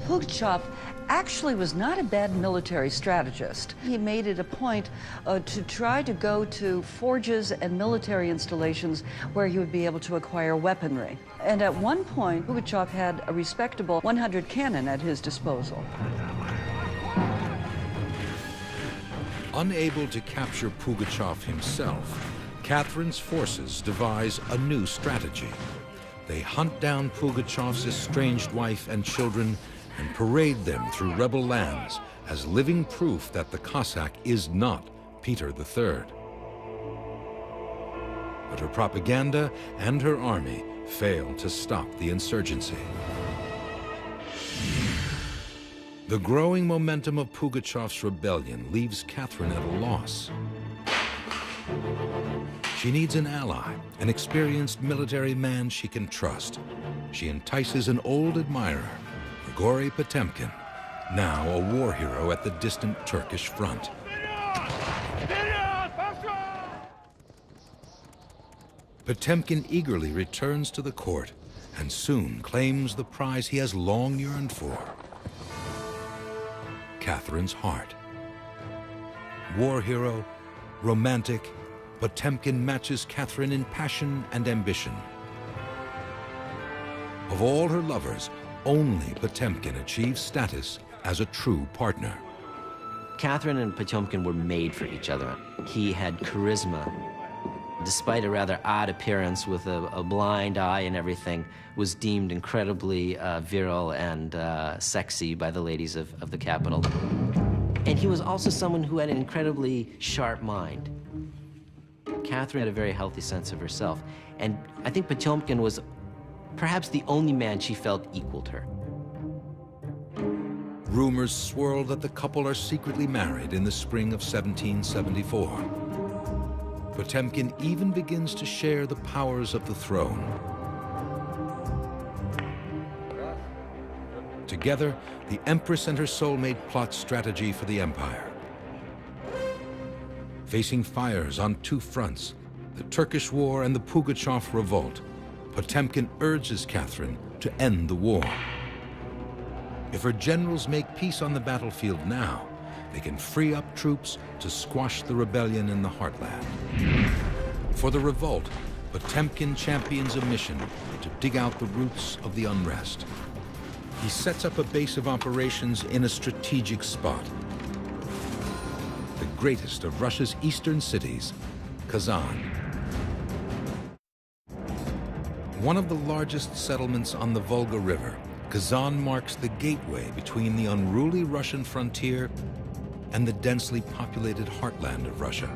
Pugachev actually was not a bad military strategist. He made it a point to try to go to forges and military installations where he would be able to acquire weaponry. And at one point, Pugachev had a respectable 100 cannon at his disposal. Unable to capture Pugachev himself, Catherine's forces devise a new strategy. They hunt down Pugachev's estranged wife and children and parade them through rebel lands as living proof that the Cossack is not Peter III. But her propaganda and her army fail to stop the insurgency. The growing momentum of Pugachev's rebellion leaves Catherine at a loss. She needs an ally, an experienced military man she can trust. She entices an old admirer, Grigory Potemkin, now a war hero at the distant Turkish front. Potemkin eagerly returns to the court and soon claims the prize he has long yearned for: Catherine's heart. War hero, romantic, Potemkin matches Catherine in passion and ambition. Of all her lovers, only Potemkin achieves status as a true partner. Catherine and Potemkin were made for each other. He had charisma. Despite a rather odd appearance with a blind eye and everything, was deemed incredibly virile and sexy by the ladies of the capital. And he was also someone who had an incredibly sharp mind. Catherine had a very healthy sense of herself. And I think Potemkin was perhaps the only man she felt equaled her. Rumors swirl that the couple are secretly married in the spring of 1774. Potemkin even begins to share the powers of the throne. Together, the Empress and her soulmate plot strategy for the empire. Facing fires on two fronts, the Turkish War and the Pugachev Revolt, Potemkin urges Catherine to end the war. If her generals make peace on the battlefield now, they can free up troops to squash the rebellion in the heartland. For the revolt, Potemkin champions a mission to dig out the roots of the unrest. He sets up a base of operations in a strategic spot, the greatest of Russia's eastern cities, Kazan. One of the largest settlements on the Volga River, Kazan marks the gateway between the unruly Russian frontier and the densely populated heartland of Russia.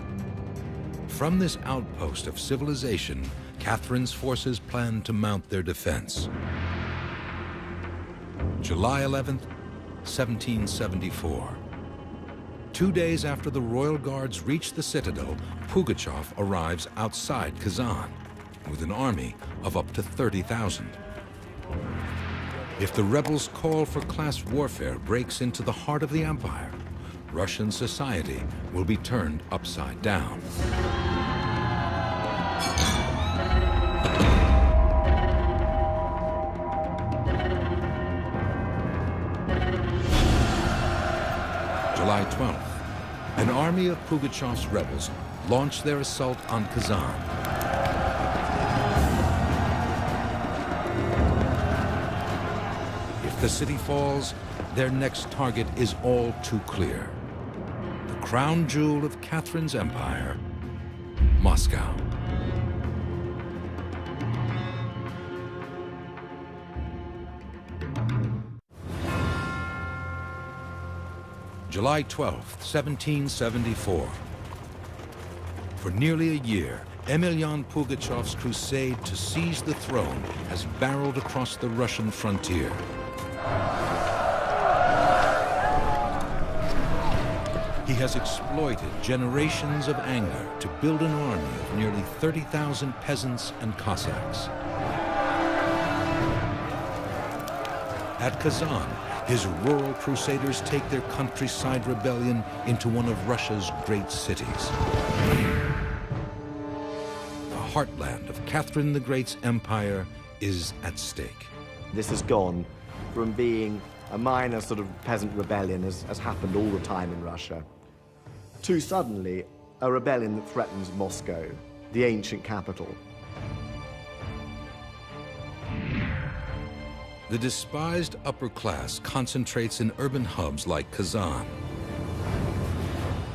From this outpost of civilization, Catherine's forces planned to mount their defense. July 11th, 1774. 2 days after the royal guards reach the citadel, Pugachev arrives outside Kazan with an army of up to 30,000. If the rebels' call for class warfare breaks into the heart of the empire, Russian society will be turned upside down. July 12th, an army of Pugachev's rebels launched their assault on Kazan. If the city falls, their next target is all too clear. The crown jewel of Catherine's empire, Moscow. July 12th, 1774. For nearly a year, Emelian Pugachev's crusade to seize the throne has barreled across the Russian frontier. He has exploited generations of anger to build an army of nearly 30,000 peasants and Cossacks. At Kazan, his rural crusaders take their countryside rebellion into one of Russia's great cities. The heartland of Catherine the Great's empire is at stake. This has gone from being a minor sort of peasant rebellion, as happened all the time in Russia, to suddenly a rebellion that threatens Moscow, the ancient capital. The despised upper class concentrates in urban hubs like Kazan.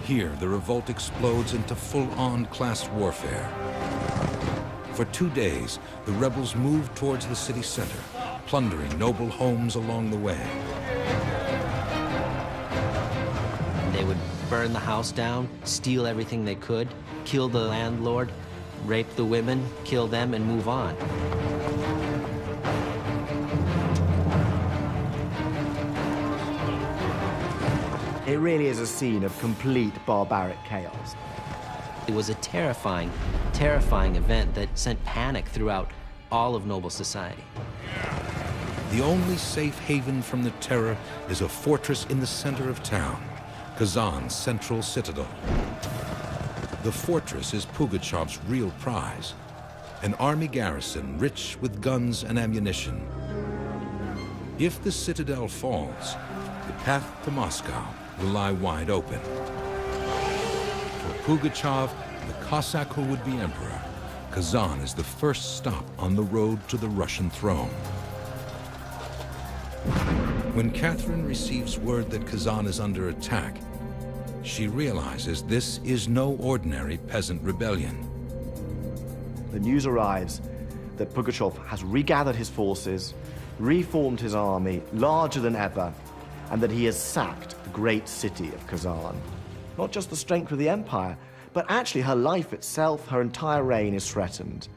Here, the revolt explodes into full-on class warfare. For 2 days, the rebels moved towards the city center, plundering noble homes along the way. They would burn the house down, steal everything they could, kill the landlord, rape the women, kill them, and move on. It really is a scene of complete barbaric chaos. It was a terrifying, terrifying event that sent panic throughout all of noble society. The only safe haven from the terror is a fortress in the center of town, Kazan's central citadel. The fortress is Pugachev's real prize, an army garrison rich with guns and ammunition. If the citadel falls, the path to Moscow will lie wide open. For Pugachev, the Cossack who would be emperor, Kazan is the first stop on the road to the Russian throne. When Catherine receives word that Kazan is under attack, she realizes this is no ordinary peasant rebellion. The news arrives that Pugachev has regathered his forces, reformed his army larger than ever, and that he has sacked the great city of Kazan. Not just the strength of the empire, but actually her life itself, her entire reign is threatened.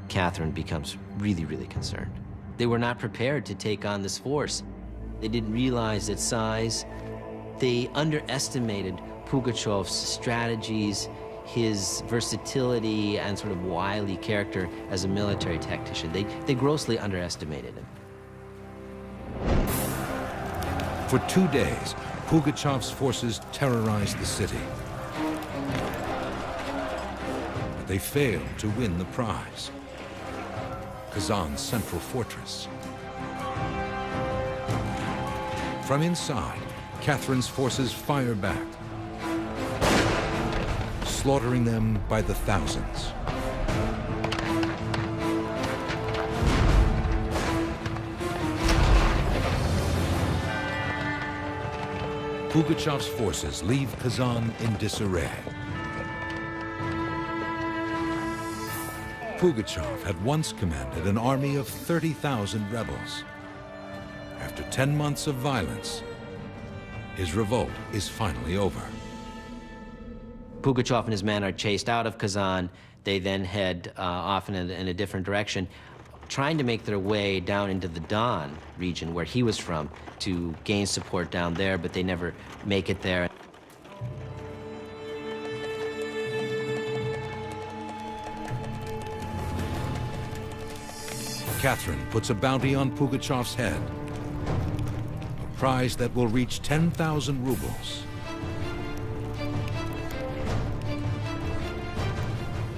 Catherine becomes really, really concerned. They were not prepared to take on this force. They didn't realize its size. They underestimated Pugachev's strategies, his versatility, and sort of wily character as a military tactician. They grossly underestimated him. For 2 days, Pugachev's forces terrorized the city. But they failed to win the prize. Kazan's central fortress. From inside, Catherine's forces fire back, slaughtering them by the thousands. Pugachev's forces leave Kazan in disarray. Pugachev had once commanded an army of 30,000 rebels. After 10 months of violence, his revolt is finally over. Pugachev and his men are chased out of Kazan. They then head off in a different direction, trying to make their way down into the Don region where he was from to gain support down there, but they never make it there. Catherine puts a bounty on Pugachev's head, a prize that will reach 10,000 rubles.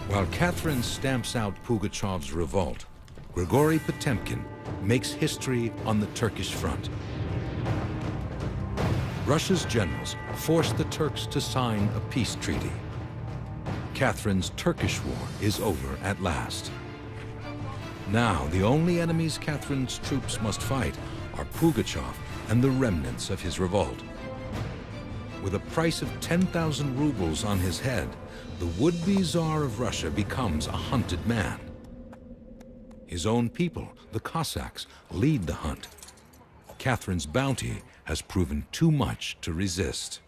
While Catherine stamps out Pugachev's revolt, Grigory Potemkin makes history on the Turkish front. Russia's generals force the Turks to sign a peace treaty. Catherine's Turkish war is over at last. Now, the only enemies Catherine's troops must fight are Pugachev and the remnants of his revolt. With a price of 10,000 rubles on his head, the would-be Tsar of Russia becomes a hunted man. His own people, the Cossacks, lead the hunt. Catherine's bounty has proven too much to resist.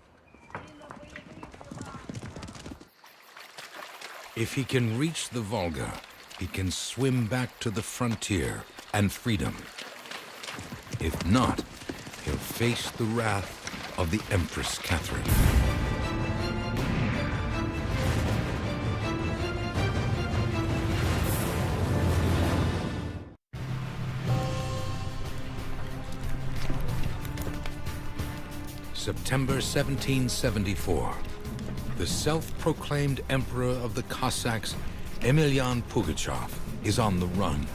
If he can reach the Volga, he can swim back to the frontier and freedom. If not, he'll face the wrath of the Empress Catherine. September 1774. The self-proclaimed Emperor of the Cossacks, Emelian Pugachev, is on the run.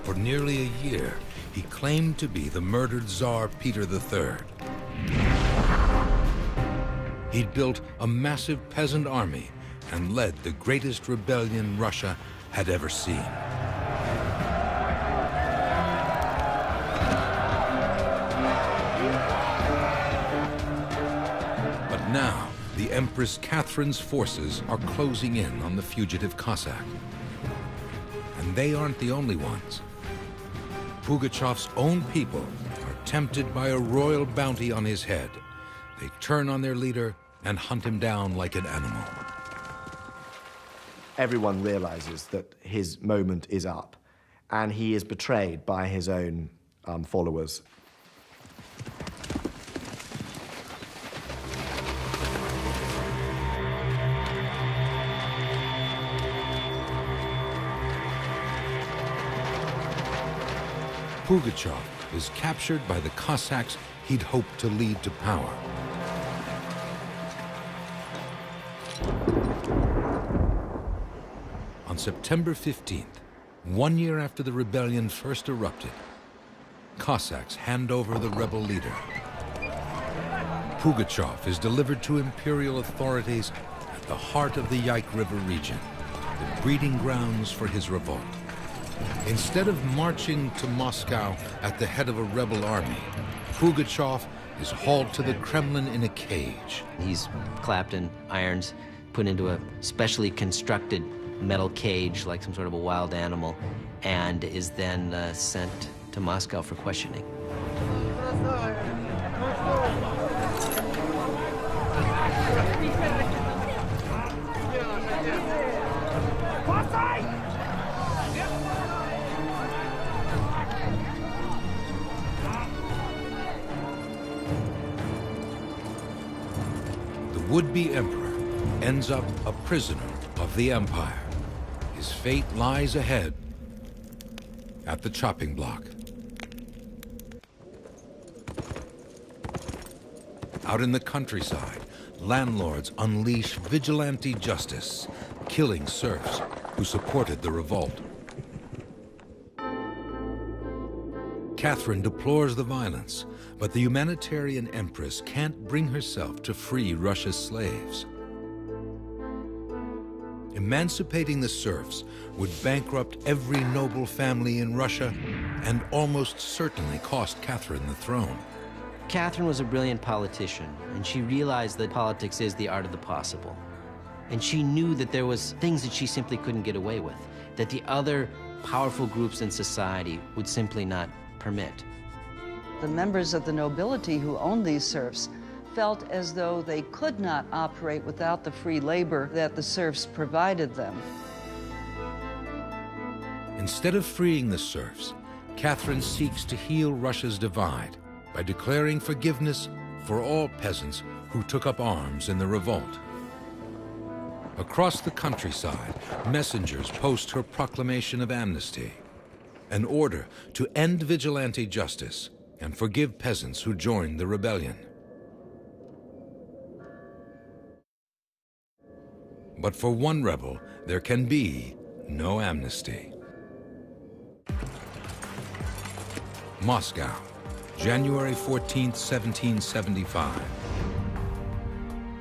For nearly a year, he claimed to be the murdered Tsar Peter III. He'd built a massive peasant army and led the greatest rebellion Russia had ever seen. But now, the Empress Catherine's forces are closing in on the fugitive Cossack. And they aren't the only ones. Pugachev's own people are tempted by a royal bounty on his head. They turn on their leader and hunt him down like an animal. Everyone realizes that his moment is up, and he is betrayed by his own followers. Pugachev is captured by the Cossacks he'd hoped to lead to power. On September 15th, 1 year after the rebellion first erupted, Cossacks hand over the rebel leader. Pugachev is delivered to imperial authorities at the heart of the Yaik River region, the breeding grounds for his revolt. Instead of marching to Moscow at the head of a rebel army, Pugachev is hauled to the Kremlin in a cage. He's clapped in irons, put into a specially constructed metal cage like some sort of a wild animal, and is then sent to Moscow for questioning. The would-be emperor ends up a prisoner of the empire. His fate lies ahead at the chopping block. Out in the countryside, landlords unleash vigilante justice, killing serfs who supported the revolt. Catherine deplores the violence, but the humanitarian empress can't bring herself to free Russia's slaves. Emancipating the serfs would bankrupt every noble family in Russia and almost certainly cost Catherine the throne. Catherine was a brilliant politician, and she realized that politics is the art of the possible. And she knew that there was things that she simply couldn't get away with, that the other powerful groups in society would simply not permit. The members of the nobility who owned these serfs felt as though they could not operate without the free labor that the serfs provided them. Instead of freeing the serfs, Catherine seeks to heal Russia's divide by declaring forgiveness for all peasants who took up arms in the revolt. Across the countryside, messengers post her proclamation of amnesty, an order to end vigilante justice and forgive peasants who joined the rebellion. But for one rebel, there can be no amnesty. Moscow, January 14, 1775.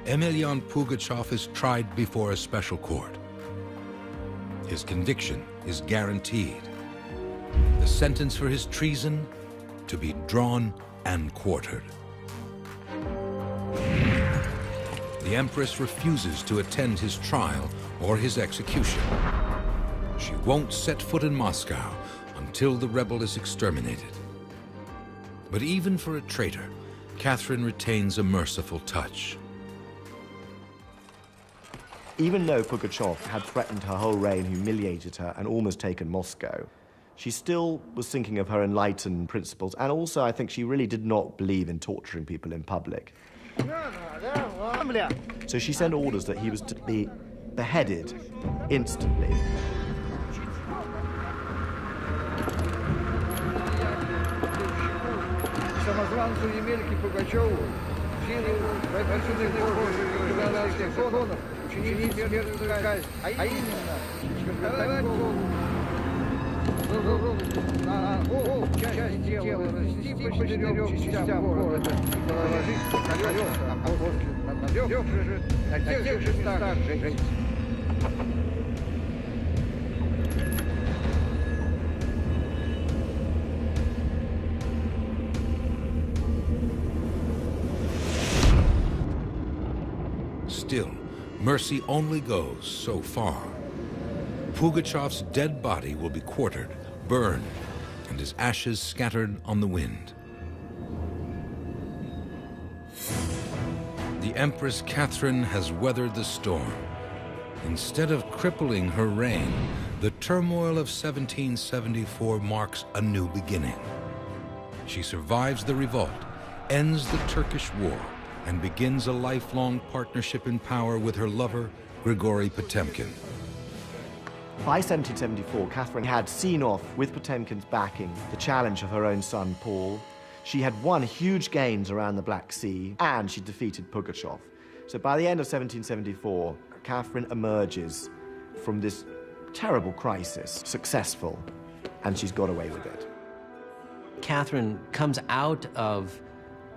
Emelian Pugachev is tried before a special court. His conviction is guaranteed. The sentence for his treason, to be drawn and quartered. The Empress refuses to attend his trial or his execution. She won't set foot in Moscow until the rebel is exterminated. But even for a traitor, Catherine retains a merciful touch. Even though Pugachev had threatened her whole reign, humiliated her, and almost taken Moscow, she still was thinking of her enlightened principles, and also I think she really did not believe in torturing people in public. So she sent orders that he was to be beheaded instantly. Still, mercy only goes so far. Pugachev's dead body will be quartered, burned, and his ashes scattered on the wind. The Empress Catherine has weathered the storm. Instead of crippling her reign, the turmoil of 1774 marks a new beginning. She survives the revolt, ends the Turkish War, and begins a lifelong partnership in power with her lover, Grigory Potemkin. By 1774, Catherine had seen off, with Potemkin's backing, the challenge of her own son, Paul. She had won huge gains around the Black Sea, and she defeated Pugachev. So by the end of 1774, Catherine emerges from this terrible crisis, successful, and she's got away with it. Catherine comes out of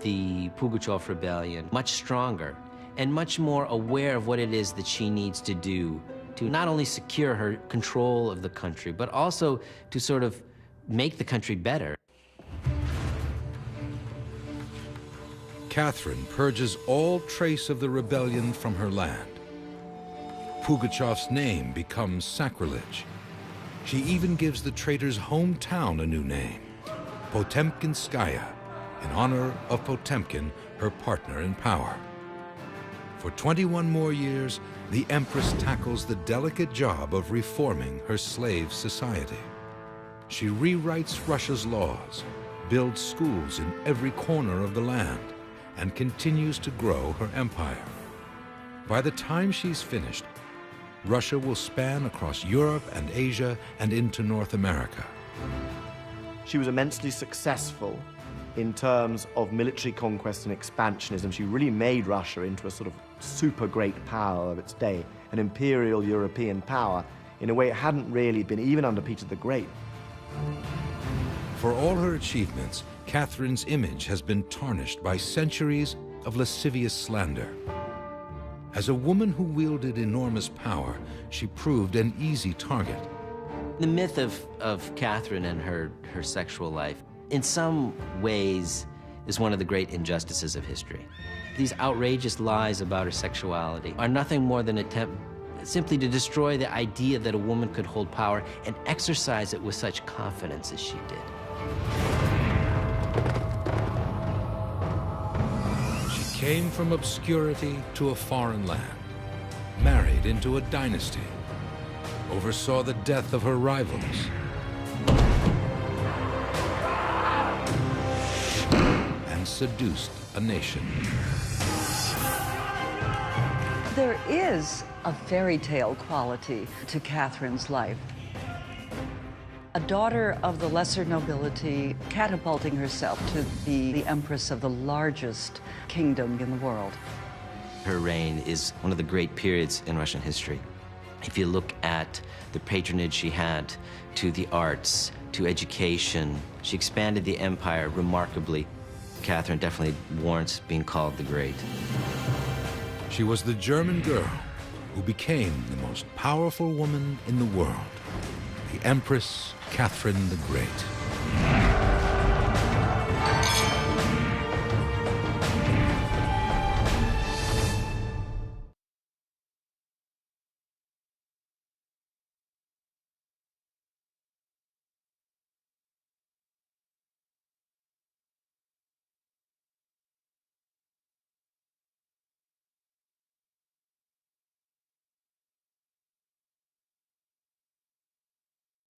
the Pugachev rebellion much stronger and much more aware of what it is that she needs to do to not only secure her control of the country, but also to sort of make the country better. Catherine purges all trace of the rebellion from her land. Pugachev's name becomes sacrilege. She even gives the traitor's hometown a new name, Potemkinskaya, in honor of Potemkin, her partner in power. For 21 more years, the Empress tackles the delicate job of reforming her slave society. She rewrites Russia's laws, builds schools in every corner of the land, and continues to grow her empire. By the time she's finished, Russia will span across Europe and Asia and into North America. She was immensely successful in terms of military conquest and expansionism. She really made Russia into a sort of super great power of its day, an imperial European power, in a way it hadn't really been, even under Peter the Great. For all her achievements, Catherine's image has been tarnished by centuries of lascivious slander. As a woman who wielded enormous power, she proved an easy target. The myth of Catherine and her sexual life, in some ways, is one of the great injustices of history. These outrageous lies about her sexuality are nothing more than an attempt simply to destroy the idea that a woman could hold power and exercise it with such confidence as she did. She came from obscurity to a foreign land, married into a dynasty, oversaw the death of her rivals, and seduced a nation. There is a fairy tale quality to Catherine's life. A daughter of the lesser nobility, catapulting herself to be the empress of the largest kingdom in the world. Her reign is one of the great periods in Russian history. If you look at the patronage she had to the arts, to education, she expanded the empire remarkably. Catherine definitely warrants being called the Great. She was the German girl who became the most powerful woman in the world, the Empress Catherine the Great.